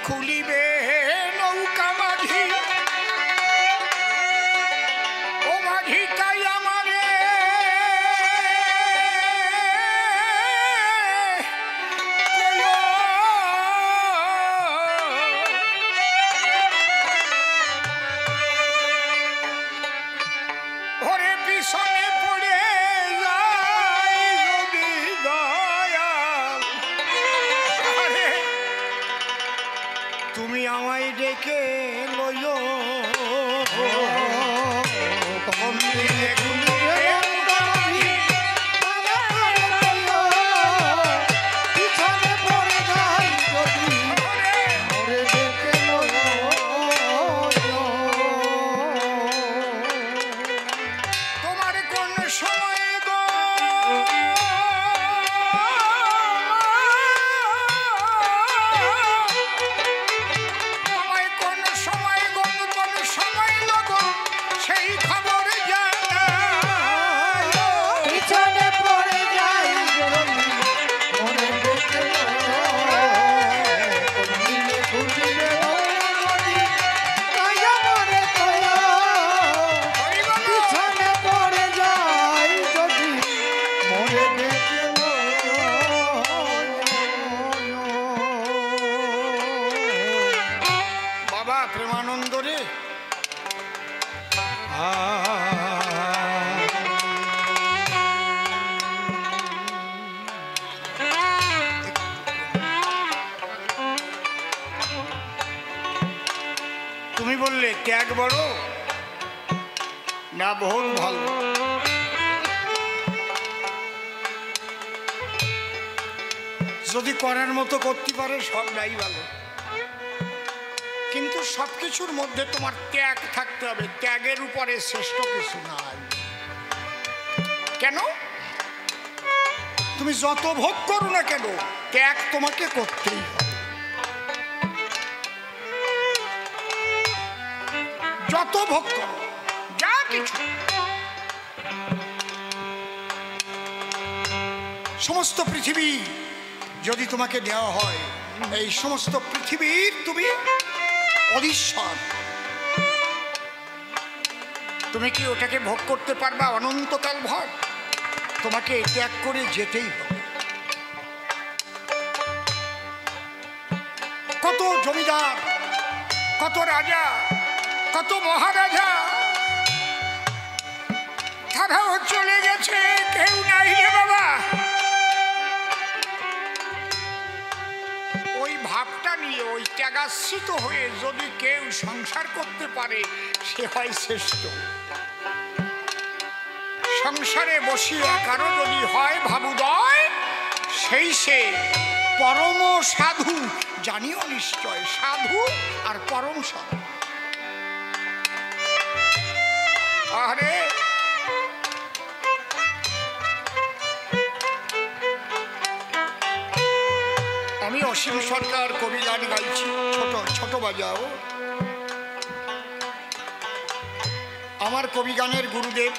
খুলিবে নৌকা মাঝি, ও মাঝি তাই আমারে ওরে পিছনে পড়ে যায় যদি দয়াল, তুমি আমায় ডেকে লইও তোমার কোন সময় গো সেই খবর পিছনে পড়ে যাই পিছনে পড়ে যাই যদি মরে বাবা প্রেমানন্দ রে। ত্যাগ বড় না ভোগ ভালো? যদি করার মতো করতে পারে সবটাই ভালো, কিন্তু সবকিছুর মধ্যে তোমার ত্যাগ থাকতে হবে। ত্যাগের উপরে শ্রেষ্ঠ কিছু নাই। কেন? তুমি যত ভোগ করো না কেন, ত্যাগ তোমাকে করতেই হবে। যত ভোগ করো, যা কিছু, সমস্ত পৃথিবী যদি তোমাকে দেওয়া হয়, এই সমস্ত পৃথিবীর তুমি অধীশ্বর, তুমি কি ওটাকে ভোগ করতে পারবা অনন্তকাল ভর? তোমাকে ত্যাগ করে যেতেই হবে। কত জমিদার, কত রাজা, কত মহারাজা, তারাও চলে গেছে, কেউ নাই রে বাবা। ওই ভাবটা নিয়ে, ওই ত্যাগাশ্রিত হয়ে যদি কেউ সংসার করতে পারে, সে হয় শ্রেষ্ঠ। সংসারে বসিয়া কারো যদি হয় ভাবুদয়, সেই সে পরম সাধু। জানিও নিশ্চয়, সাধু আর পরম সাধু। আরে আমি অসীম সরকার কবি গান গাইছি, ছোট ছোট বাজাও। আমার কবি গানের গুরুদেব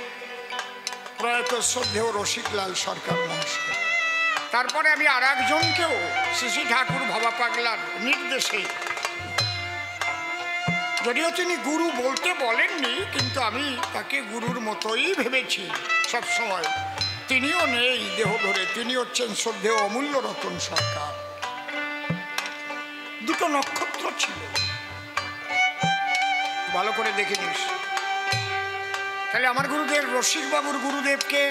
প্রয়াত শ্রদ্ধেয় রসিকলাল সরকার মহাশয়। তারপরে আমি আর একজনকেও শ্রী ঠাকুর ভাবা পাগলার নির্দেশে, যদিও তিনি গুরু বলতে বলেননি, কিন্তু আমি তাকে গুরুর মতোই ভেবেছি সবসময়। তিনিও নেই দেহ ধরে, তিনি হচ্ছেন শ্রদ্ধেয় অমূল্য রতন সরকার। দুটো নক্ষত্র ছিল, ভালো করে দেখে নিস। তাহলে আমার গুরুদেব রসিকবাবুর গুরুদেবকে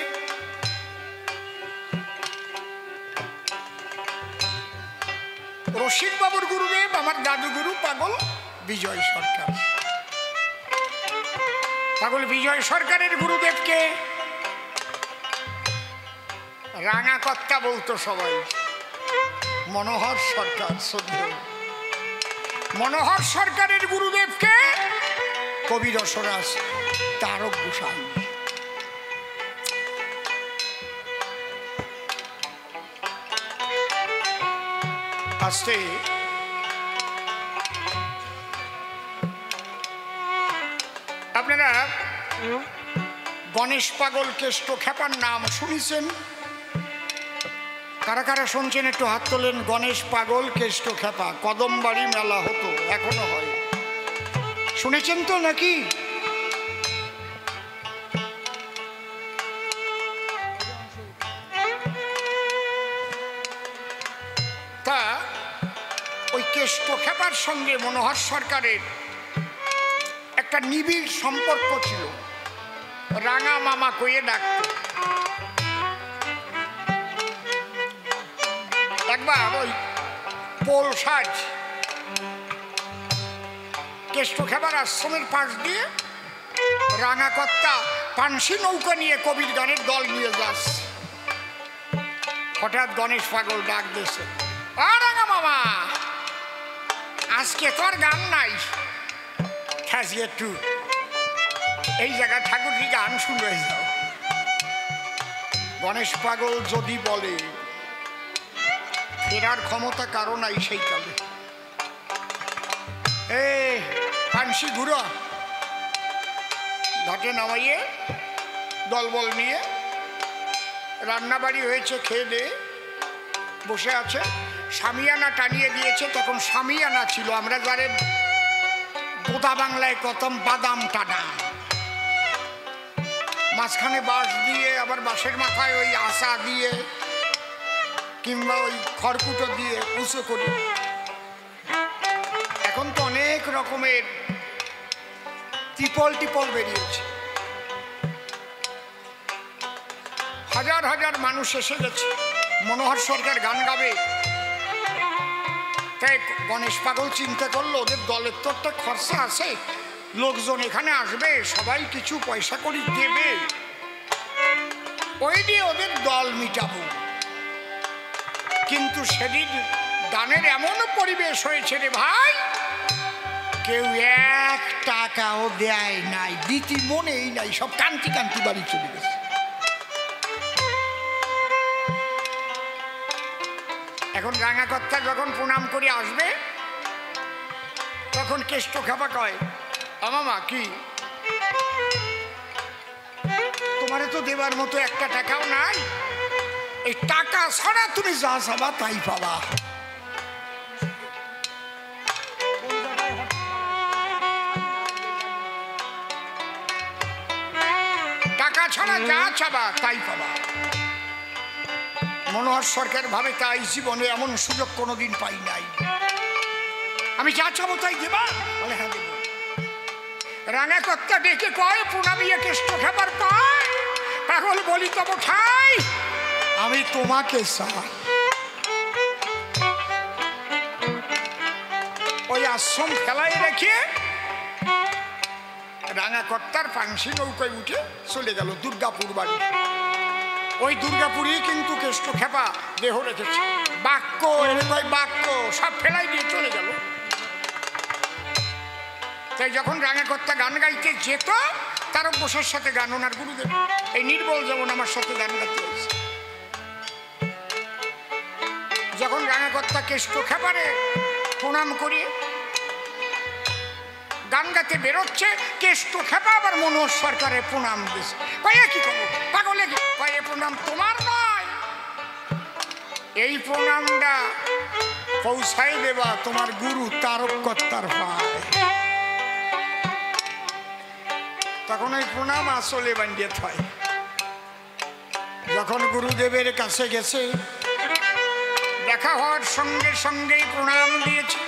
রসিকবাবুর গুরুদেব আমার দাদুগুরু পাগল বিজয় সরকার। পাগল বিজয় সরকারের গুরুদেবকে রাঙা কর্তা বলতো সবাই, মনোহর সরকার। শ্রদ্ধেয় মনোহর সরকারের গুরুদেবকে কবি রসরাজ তারক গোস্বামী। আস্তে আপনারা গণেশ পাগল কেষ্ট খেপার নাম শুনেছেন? কারা কারা শুনছেন একটু হাত তোলেন। গণেশ পাগল কেষ্ট খেপা কদমবাড়ি মেলা হতো, এখনো হয়, শুনেছেন তো নাকি? তা ওই কেষ্ট খেপার সঙ্গে মনোহর সরকারের একটা নিবিড় সম্পর্ক ছিল। রাঙা মামা কইয়ে ডাকত। একবার ওই পোল সাজ কেষ্ট খেপার আশ্রমের পাশ দিয়ে রাঙা কর্তা পানসি নৌকা নিয়ে কবির গানের দল নিয়ে যাচ্ছে। হঠাৎ গণেশ পাগল ডাক দিয়েছে, রাঙা মামা, আজকে তোর গান নাই, একটু এই জায়গায় ঠাকুরজি গান শুনে যাও। গণেশ পাগল যদি বলে, ফেরার ক্ষমতা কারো নাই সেই কালে। ফান্সি ঘুরো, ঘাটে নামাইয়ে দলবল নিয়ে রান্নাবাড়ি হয়েছে, খেয়ে দিয়ে বসে আছে। সামিয়ানা টানিয়ে দিয়েছে, তখন সামিয়ানা ছিল, আমরা যারে বোদা বাংলায় কতম বাদাম টানা, মাঝখানে বাঁশ দিয়ে, আবার বাঁশের মাথায় ওই আশা দিয়ে কিংবা ওই খড়কুটো দিয়ে উঁচু করি। এখন তো অনেক রকমের টিপল টিপল বেরিয়েছে, হাজার হাজার মানুষ এসে গেছে। মনোহর সরকার গান গাবে, তাই গণেশ পাগল চিন্তা করলো ওদের দলের তো একটা খরচা আছে, লোকজন এখানে আসবে, সবাই কিছু পয়সা করি দেবে, ওই দিয়ে ওদের দল মিটাবো। কিন্তু সেদিন গানের এমন পরিবেশ হয়েছে রে ভাই, কেউ 1 টাকাও দেয় নাই, দিতি মনেই নাই, সব কান্তি কান্তি বাড়ি চলে গেছে। এখন রাঙাকর্তা যখন প্রণাম করে আসবে, তখন কেষ্ট খাপা কয়, মামা কি তোমারে তো দেবার মতো 1 টাকাও নাই, এই টাকা ছাড়া তুমি যা চাবা তাই পাবা। টাকা ছাড়া যা চাবা তাই পাবা। মনোহর সরকার ভাবে তাই জীবনে এমন সুযোগ কোনোদিন পাই নাই, আমি যা চাবো তাই দেবা? বলে হ্যাঁ দেব। রাঙাকর্তা ডেকে কয়, প্রণামিয়ে কেষ্ট খাবার কয়, পাগল বলি তব ঠাই, আমি তোমাকে চাই। ওই আশ্রম ফেলাই রেখে রাঙাকর্তার পাংশি নৌকায় উঠে চলে গেল দুর্গাপুর বাড়ি। ওই দুর্গাপুরেই কিন্তু কেষ্ট খেপা দেহ রেখেছে। বাক্য বাক্য সব ফেলাই দিয়ে চলে গেল। তাই যখন রাঙাকর্তা গান গাইতে যেত, তারক বসার সাথে গান ওনার গুরুদেব, এই নির্বল যেমন আমার সাথে গান গাইতে হয়েছে। যখন রাঙাকর্তা কেষ্ট খেপারে প্রণাম করিয়ে গান গাতে বেরোচ্ছে, কেষ্ট খেপা আবার মনোহর সরকারের প্রণাম দিয়েছে। কয়ে কি করবো পাগলে, কয়ে প্রণাম তোমার নয়, এই প্রণামটা পৌঁছাই দেবা তোমার গুরু তারককর্তার পায়। তখন ওই প্রণাম আসলে বান্ডিয়ে হয়। যখন গুরুদেবের কাছে গেছে, দেখা হওয়ার সঙ্গে সঙ্গেই প্রণাম দিয়েছে,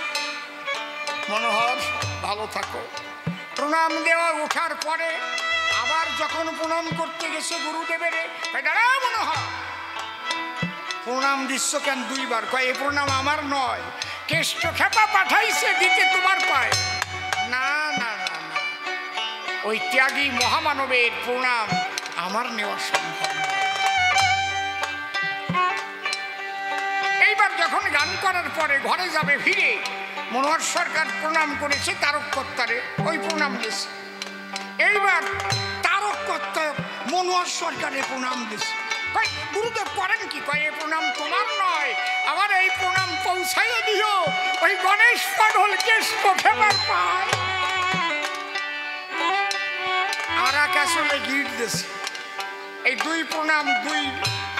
মনোহর ভালো থাকো। প্রণাম দেওয়া ওঠার পরে আবার যখন প্রণাম করতে গেছে গুরুদেবের, দাঁড়া মনোহর, প্রণাম দিচ্ছ কেন 2 বার? কয় এ প্রণাম আমার নয়, কেষ্ট খেপা পাঠাইছে দিতে তোমার পায়। না না না না, ওই ত্যাগী মহামানবের প্রণাম আমার নেওয়া সম্ভব না। এইবার যখন গান করার পরে ঘরে যাবে ফিরে, মনোহর সরকার প্রণাম করেছে তারককর্তারে, ওই প্রণাম দিয়েছে। এইবার তারককর্তা মনোহর সরকারে প্রণাম দিয়েছে। গুরুদেব করেন কি? কয় এ প্রণাম তোমার নয়, আমার এই প্রণাম পৌঁছাইয়ে দিও ওই গণেশ পাগল কেষ্ট খেপার পায়। আর এক আসলে গিট দিয়েছে। এই 2 প্রণাম 2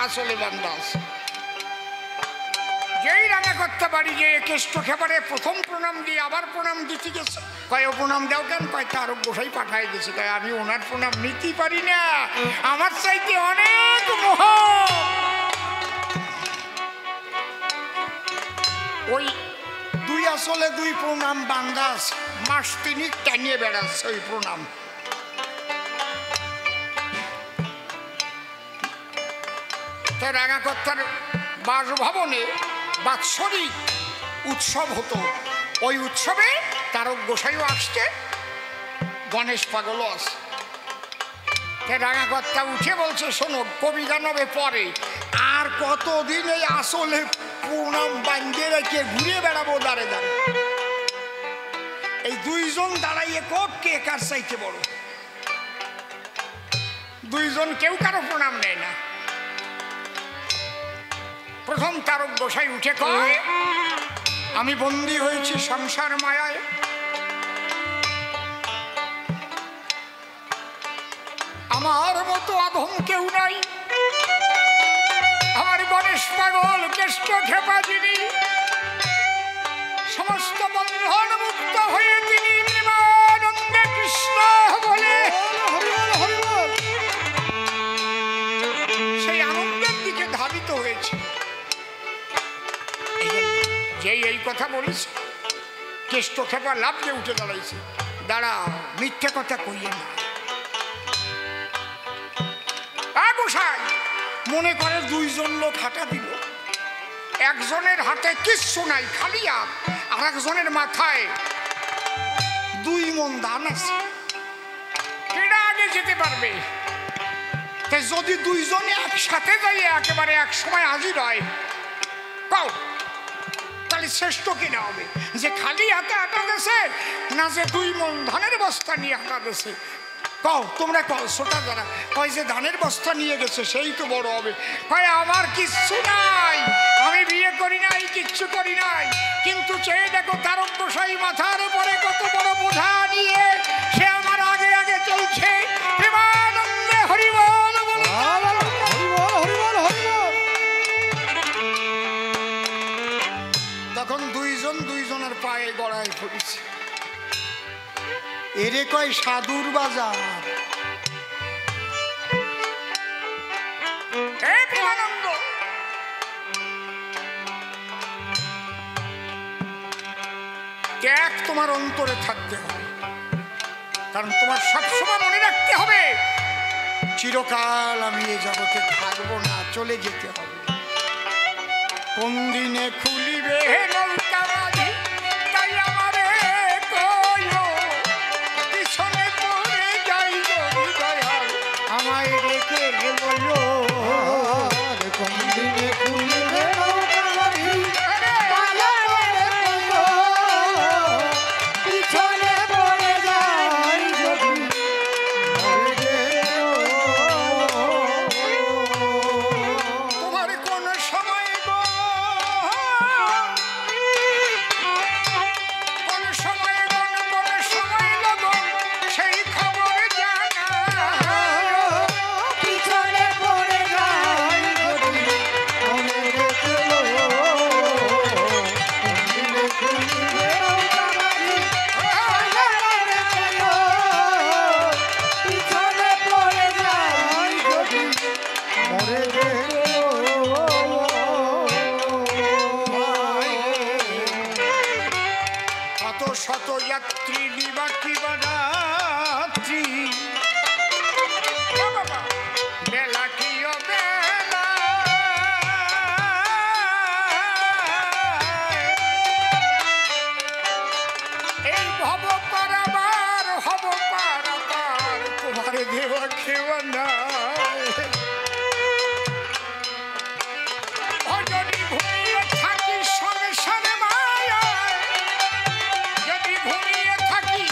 আসলে বান্দা আছে। যেই রাঙাকর্তা বাড়ি গিয়ে কেষ্ট খেপারে প্রথম প্রণাম দিয়ে আবার প্রণাম দিতে গেছে, কয় ও প্রণাম দাও কেন? কয় তারক গোসাই পাঠাই দিয়েছে। কয় আমি ওনার প্রণাম নিতেই পারি না, আমার চাইতে অনেক মহান। ওই 2 আসলে 2 প্রণাম বান্দা আছে, মাস 3 টানিয়ে বেড়াচ্ছে ওই প্রণাম। তাই রাঙাকর্তার বাসভবনে বাৎসরিক উৎসব হতো। ওই উৎসবে তারক গোসাইও আসছে, গণেশ পাগলও আছে। রাঙাকর্তা উঠে বলছে, শোনো, কবি গান হবে পরে, আর কতদিন এই আসলে প্রণাম বান্ধে রেখে ঘুরে বেড়াবো দাঁড়ে দাঁড়ে? এই 2 জন দাঁড়াইয়ে কোক কে কার চাইতে বড়? 2 জন কেউ কারো প্রণাম নেয় না। প্রথম তারক গোসাই উঠে কয়, আমি বন্দী হয়েছি সংসার মায়ায়, আমার মতো আধম কেউ নাই, আমার গণেশ পাগল কেষ্ট খেপা যিনি, সমস্ত বন্ধন মুক্ত হয়ে তিনি নির্মানন্দে কৃষ্ণ বলে সেই আনন্দের দিকে ধাবিত হয়েছে। যেই এই কথা বলিস, কেষ্ট খেপা লাভ দিয়ে উঠে দাঁড়াইছে। দাঁড়া, মিথ্যে কথা কইয়ে না। গোসাই মনে করে 2 জন লোক হাঁটা দিল, একজনের হাতে কিচ্ছু নাই, খালি হাত, আর একজনের মাথায় 2 মণ ধান আছে, কেডা আগে যেতে পারবে? তাই যদি 2 জনে একসাথে যাই একেবারে এক সময় হাজির হয়, কও তাহলে শ্রেষ্ঠ কিনা হবে? যে খালি হাতে আটা দেছে, না যে 2 মণ ধানের বস্তা নিয়ে আটা দেছে? কও, তোমরা কও। ছোটা যারা কয় যে ধানের বস্তা নিয়ে গেছে সেই তো বড় হবে। কয় আমার কিচ্ছু নাই, আমি বিয়ে করি নাই, কিচ্ছু করি নাই, কিন্তু চেয়ে দেখো তারক গোসাই মাথার উপরে কত বড় বোঝা নিয়ে সে আমার আগে আগে চলছে। প্রেমানন্দে হরিবল বলো। তখন 2 জন 2 জনের পায়ে গড়ায় পড়েছে। এরে কয় সাধুর বাজার। এই প্রেমানন্দ, ত্যাগ তোমার অন্তরে থাকতে হবে, কারণ তোমার সবসময় মনে রাখতে হবে চিরকাল আমি এ জগতে থাকবো না, চলে যেতে হবে। কোন দিনে খুলিবে নৌকা মাঝি, তাই আমারে কইও, পিছনে পড়ে যাই যদি দয়াল। আমায় রেখে বলো, কোন দিনে খুলবে নৌকা মাঝি, পিছনে পড়ে যাই যদি মরে যেও। তোমার কোন সময় গো, কোন সময় গণ, কোন সময় লগন, সেই খবর জানা। পিছনে পড়ে যাই যদি মরে যেও। কোন দিনে খুলবে নৌকা মাঝি, পিছনে পড়ে যাই যদি মরে যেও। কত শত যাত্রী দিবা কিবা রাত্রি, বেলা কি ও বেলা, এই ভব পারাবার হব পারাবার, তোমার দেওয়া খেওয়া নাই। যদি ঘুমিয়ে থাকি সংসারে মায়ায়, যদি ঘুমিয়ে থাকি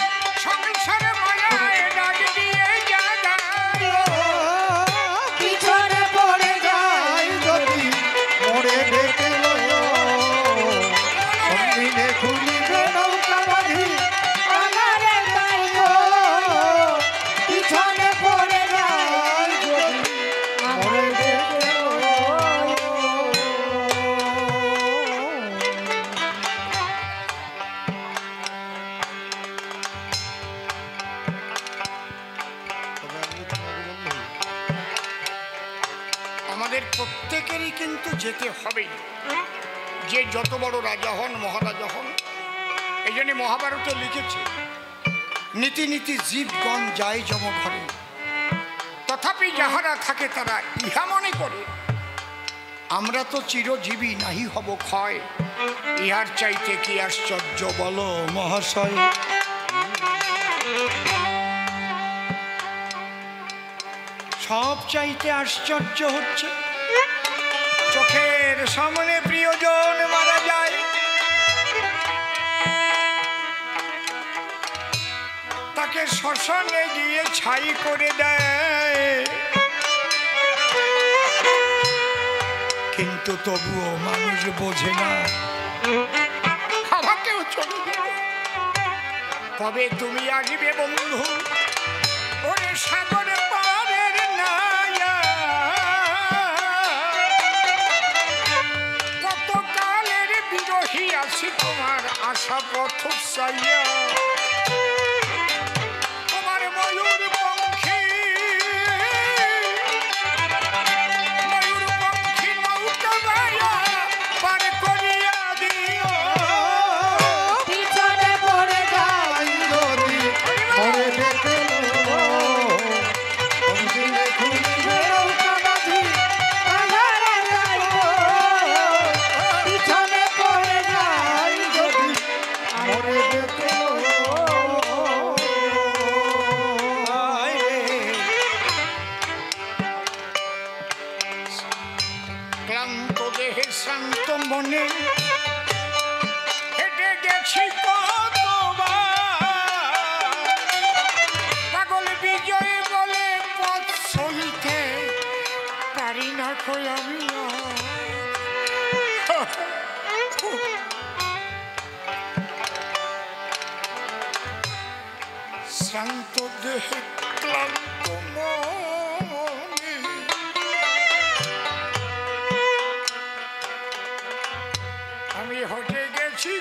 সংসারে মায়ায়, ডাক দিয়ে জাগায়। পিছনে পড়ে যাই যদি মরে যেও। কোন দিনে খুলিবে নৌকা মাঝি, আধারে যাইও। পিছনে পড়ে যাই যদি মরে যেও। আমাদের প্রত্যেকেরই কিন্তু যেতে হবে, যে যত বড় রাজা হন, মহারাজা হন। এই জন্য মহাভারতে লিখেছে, নীতি নীতি জীবগণ যায় যমঘরে, তথাপি যাহারা থাকে তারা ইহা মনে করে আমরা তো চিরজীবী, নাহি হব ক্ষয়। ইহার চাইতে কি আশ্চর্য বলো মহাশয়। সব চাইতে আশ্চর্য হচ্ছে চোখের সামনে প্রিয়জন মারা যায়, তাকে শ্মশানে গিয়ে ছাই করে দেয়, কিন্তু তবুও মানুষ বোঝে না। আমাকেও চলে যেতে। কবে তুমি আসবে বন্ধু, ওরে সাগরে পারের নায়া, কত কালের বিরহী আছি তোমার আশা পথ চাইয়া। তোমার ময়ূর পঙ্খী, ময়ূর পঙ্খী নৌকা বাইয়া পার করিয়া দিও। পিছনে পড়ে যাই যদি মরে যেও। কোন দিনে খুলবে নৌকা মাঝি, আধারে যাইও। পিছনে পড়ে যাই যদি মরে যেও। ক্লান্ত দেহে শান্ত মনে হেঁটে গেছি কতবার, পাগল বিজয় বলে পথ সইতে পারি না কই আমি শান্ত দেহে ক্লান্ত মনে আমি হেঁটে গেছি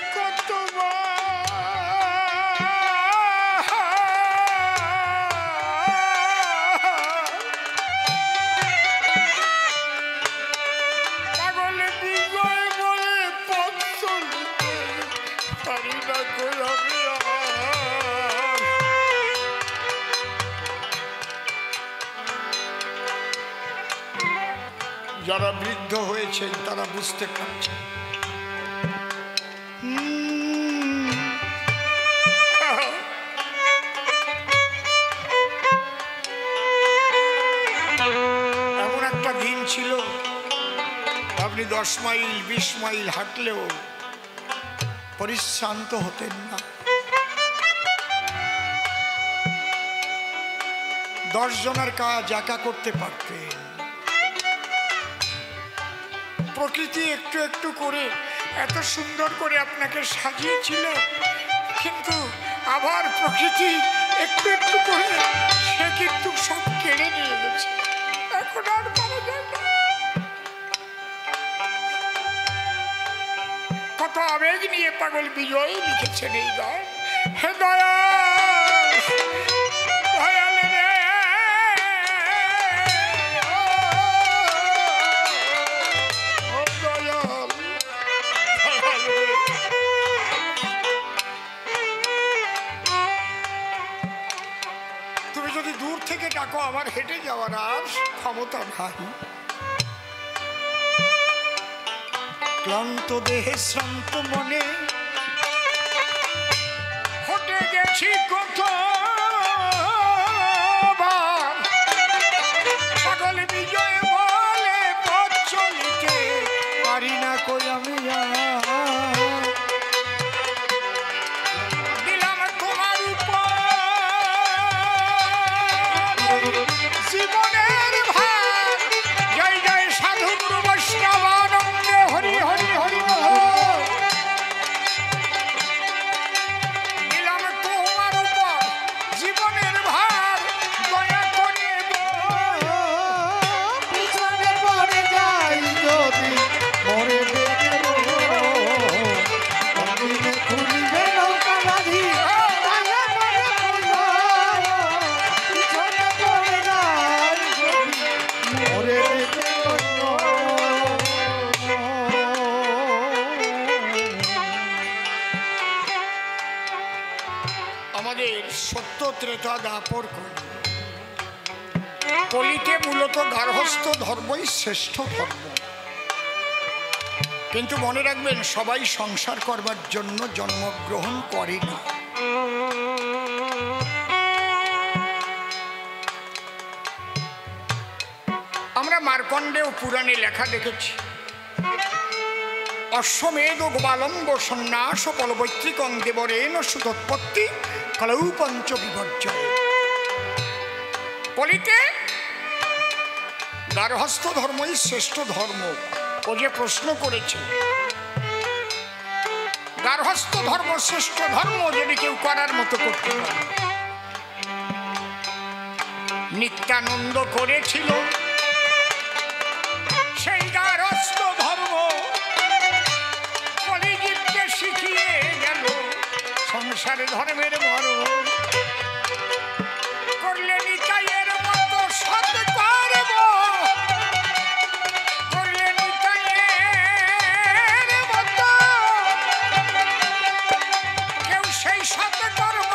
পাগল বিজয় বলে পথ চলতে পারি না কই আমি যারা বৃদ্ধ হয়েছেন তারা বুঝতে পারছেন। এমন একটা দিন ছিল আপনি 10 মাইল 20 মাইল হাঁটলেও পরিশ্রান্ত হতেন না। 10 জনের কাজ একা করতে পারতেন। প্রকৃতি একটু একটু করে এত সুন্দর করে আপনাকে সাজিয়েছিল, কিন্তু আবার প্রকৃতি একটু একটু করে সে কিন্তু সব কেড়ে নিয়ে গেছে। এখন আর পারা যায় না। কত আবেগ নিয়ে পাগল বিজয় লিখেছেন এই গান। হে দয়া ডাকো, আমার হেঁটে যাওয়ার আর ক্ষমতা নাই। ক্লান্ত দেহে শ্রান্ত মনে হেঁটে গেছি কতবার, পাগল বিজয় বলে পথ চলিতে পারি না কই আমি জীবনের ভার। জয় জয় সাধু গুরু বৈষ্ণব আনন্দে হরি হরি হরি দিলাম তোমার উপর জীবনের ভার, দয়া করে পিছনে পড়ে যাই যদি মরে খুলবে নৌকা বাঁধি সত্য ত্রেতা দাপর কলিতে মূলত গার্হস্থ্য ধর্মই শ্রেষ্ঠ ধর্ম। কিন্তু মনে রাখবেন, সবাই সংসার করবার জন্য জন্মগ্রহণ করে না। আমরা মার্কণ্ডেয় পুরাণে লেখা দেখেছি, অশ্বমেধ গোপালম্ব সন্ন্যাস ফলবৈত্রিকং দেবরেণ সুতোৎপত্তি কলৌ পঞ্চ বিপর্যয়। কলিতে গার্হস্থ্য ধর্মই শ্রেষ্ঠ ধর্ম। ও যে প্রশ্ন করেছে, গার্হস্থ্য ধর্ম শ্রেষ্ঠ ধর্ম যদি কেউ করার মতো করতে পারে। নিত্যানন্দ করেছিল সেই গার্হস্থ্য ধর্ম, কলিযুগকে শিখিয়ে গেল সংসার ধর্মের মর্ম। করলে নিতাইয়ের মতো সৎ কর্ম, করলে নিতাইয়ের মতো কেউ সেই সৎ কর্ম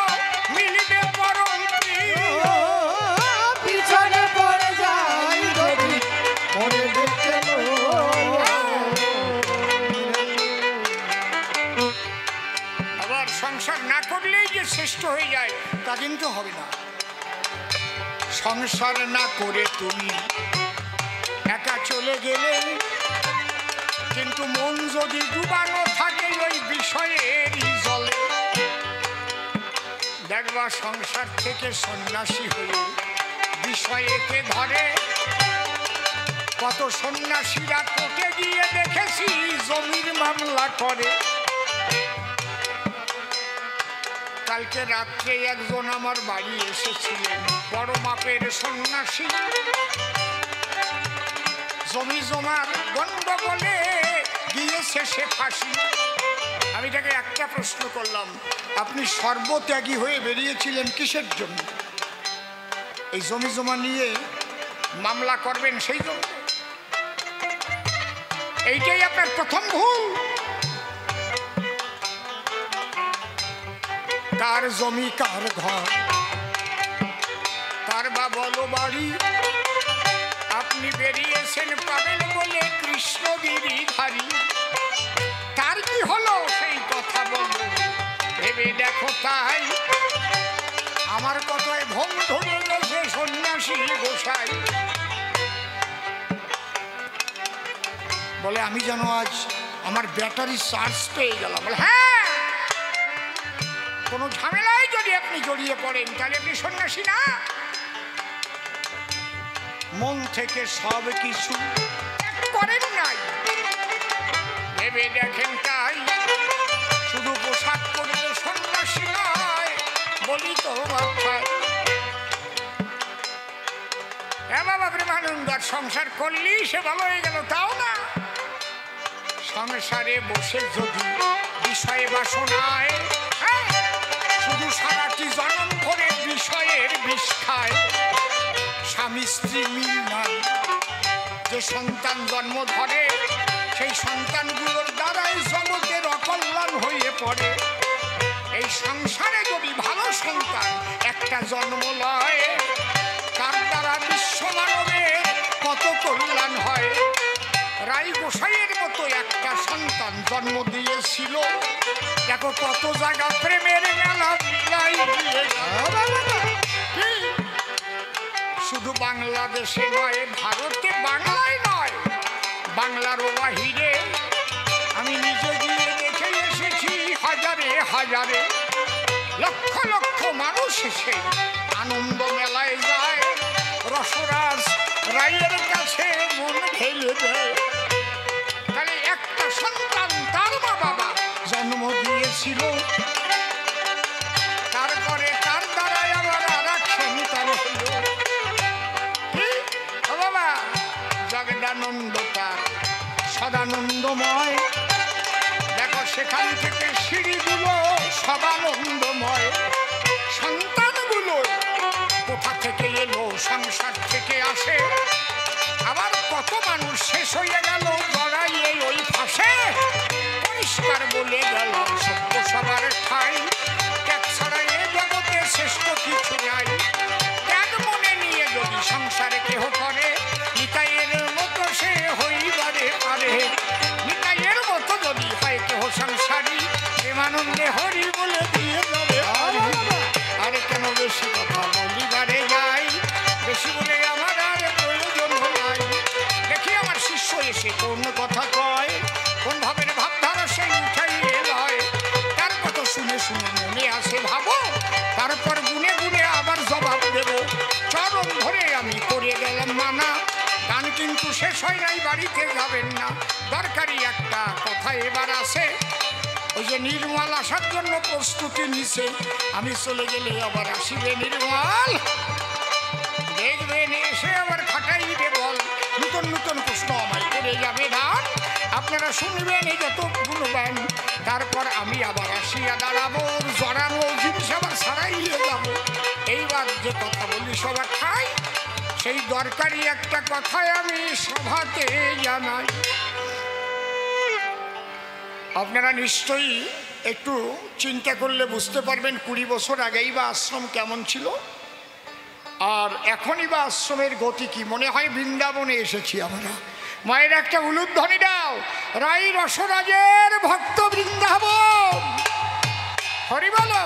মিলিবে পরম প্রিয়। পিছনে পড়ে যাই যদি মরে আবার সংসার না করলেই যে শ্রেষ্ঠ হয়ে যায় তা কিন্তু হবে না। সংসার না করে তুমি একা চলে গেলে যদি ডুবানো থাকে ওই বিষয়েরই জলে, দেখবা সংসার থেকে সন্ন্যাসী হয়ে বিষয়েকে ধরে। কত সন্ন্যাসীরা কোর্টে গিয়ে দেখেছি জমির মামলা করে। কালকে রাত্রে একজন আমার বাড়ি এসেছিলেন, বড় মাপের সন্ন্যাসী। জমি জমার গন্ডগোলে গিয়েছে সে ফাঁসি। আমি তাকে একটা প্রশ্ন করলাম, আপনি সর্বত্যাগী হয়ে বেরিয়েছিলেন কিসের জন্য? এই জমি জমা নিয়ে মামলা করবেন সেই জন্য? এইটাই আপনার প্রথম ভুল। কার জমি কার ঘর, কার বা বলো বাড়ি, আপনি বেরিয়েছেন পাবেন বলে কৃষ্ণগিরি ধারী। তার কি হলো সেই কথা বলবো, ভেবে দেখো তাই। আমার কথায় ভোগ ধরে গেছে সন্ন্যাসী গোসাই। বলে আমি যেন আজ আমার ব্যাটারি চার্জ পেয়ে গেলাম। বলে হ্যাঁ, কোনো ঝামেলায় যদি আপনি জড়িয়ে পড়েন তাহলে আপনি সন্ন্যাসী না। মন থেকে সব কিছু ত্যাগ করেন নাই, ভেবে দেখেন তাই। শুধু পোশাক পরলে সন্ন্যাসী নয় বলি তো মাথায়। বাবা প্রেমানন্দ সংসার করলেই সে ভালো হয়ে গেল তাও না। সংসারে বসে যদি বিষয়ে বাসনায় শুধু সারাটি জনম ধরে বিষয়ের বিষ খায়, স্বামী স্ত্রী মিল নাই, যে সন্তান জন্ম ধরে সেই সন্তানগুলোর দ্বারাই জগতের অকল্যাণ হয়ে পড়ে। এই সংসারে যদি ভালো সন্তান একটা জন্ম লয়, তার দ্বারা বিশ্ব মানবের কত কল্যাণ হয়। রাই গোসাইয়ের মতো একটা সন্তান জন্ম দিয়েছিল, দেখো কত জায়গা প্রেমের মেলা মিলাই দিয়ে। শুধু বাংলাদেশে নয়, ভারতে বাংলায় নয়, বাংলারও বাহিরে আমি নিজে গিয়ে দেখে এসেছি। হাজারে হাজারে লক্ষ লক্ষ মানুষ এসে আনন্দ মেলায় যায়, রসরাজ রায়ের কাছে মন ঢেলে দেয়। তাহলে একটা সন্তান তার মা বাবা জন্ম দিয়েছিল, তারপরে তার দ্বারাই আবার আর এক সন্তান হল। বাবা জগদানন্দ তার সদানন্দময়, দেখো সেখান থেকে সিঁড়িগুলো সবানন্দময়। সন্তানগুলো কোথা থেকে এলো, সংসার থেকে আসে। আবার কত মানুষ শেষ হয়ে গেল জড়াইয়ে ওই ফাঁসে। পরিষ্কার বলে গেল সভ্য সবার ঠাই, ত্যাগ ছাড়া এ জগতে শ্রেষ্ঠ কিছু নাই। ত্যাগ মনে নিয়ে যদি সংসারে কেহ করে, নিতাইয়ের মতো সে হইবারে পারে। নিতাইয়ের মতো যদি হয় কেহ সংসারী, প্রেমানন্দে হরি বলে দিয়ে যাবে। আরে কেন বেশি কথা বলিবারে যাই, বেশি বলে আমার আর প্রয়োজন নাই। দেখি আমার শিষ্য এসে কোন কথা কয়, কোন ভাবের ভাবধারা সেই উঠাইয়ে লয়। তার কথা শুনে শুনে মনে আসে ভাবো, তারপর গুনে গুনে আবার জবাব দেব। চরম ধরে আমি করে গেলাম মানা, গান কিন্তু শেষ হয় নাই, বাড়িতে যাবেন না। দরকারি একটা কথা এবার আসে, ওই যে নির্মল আসার জন্য প্রস্তুতি নিছে। আমি চলে গেলে আবার আসিবে নির্মল, দেখবেন এসে আবার খাটাইবে বল। নতুন নতুন প্রশ্ন আমায় করে যাবে গান, আপনারা শুনবেন এই যত গুণবান। তারপর আমি আবার আসিয়া দাঁড়াবো, জড়ানো জিনিস আবার ছাড়াইয়ে যাবো। এইবার যে কথা বলি সবার খাই, সেই দরকারি একটা কথাই আমি সভাতে জানাই। আপনারা নিশ্চয়ই একটু চিন্তা করলে বুঝতে পারবেন 20 বছর আগেই বা আশ্রম কেমন ছিল, আর এখনই বা আশ্রমের গতি কি। মনে হয় বৃন্দাবনে এসেছি আমরা। মায়ের একটা উলুধ্বনি দাও, রাই রসরাজের ভক্ত বৃন্দাবন, হরি বলো।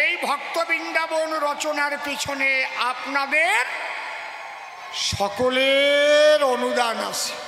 এই ভক্ত বৃন্দাবন রচনার পিছনে আপনাদের সকলের অনুদান আছে।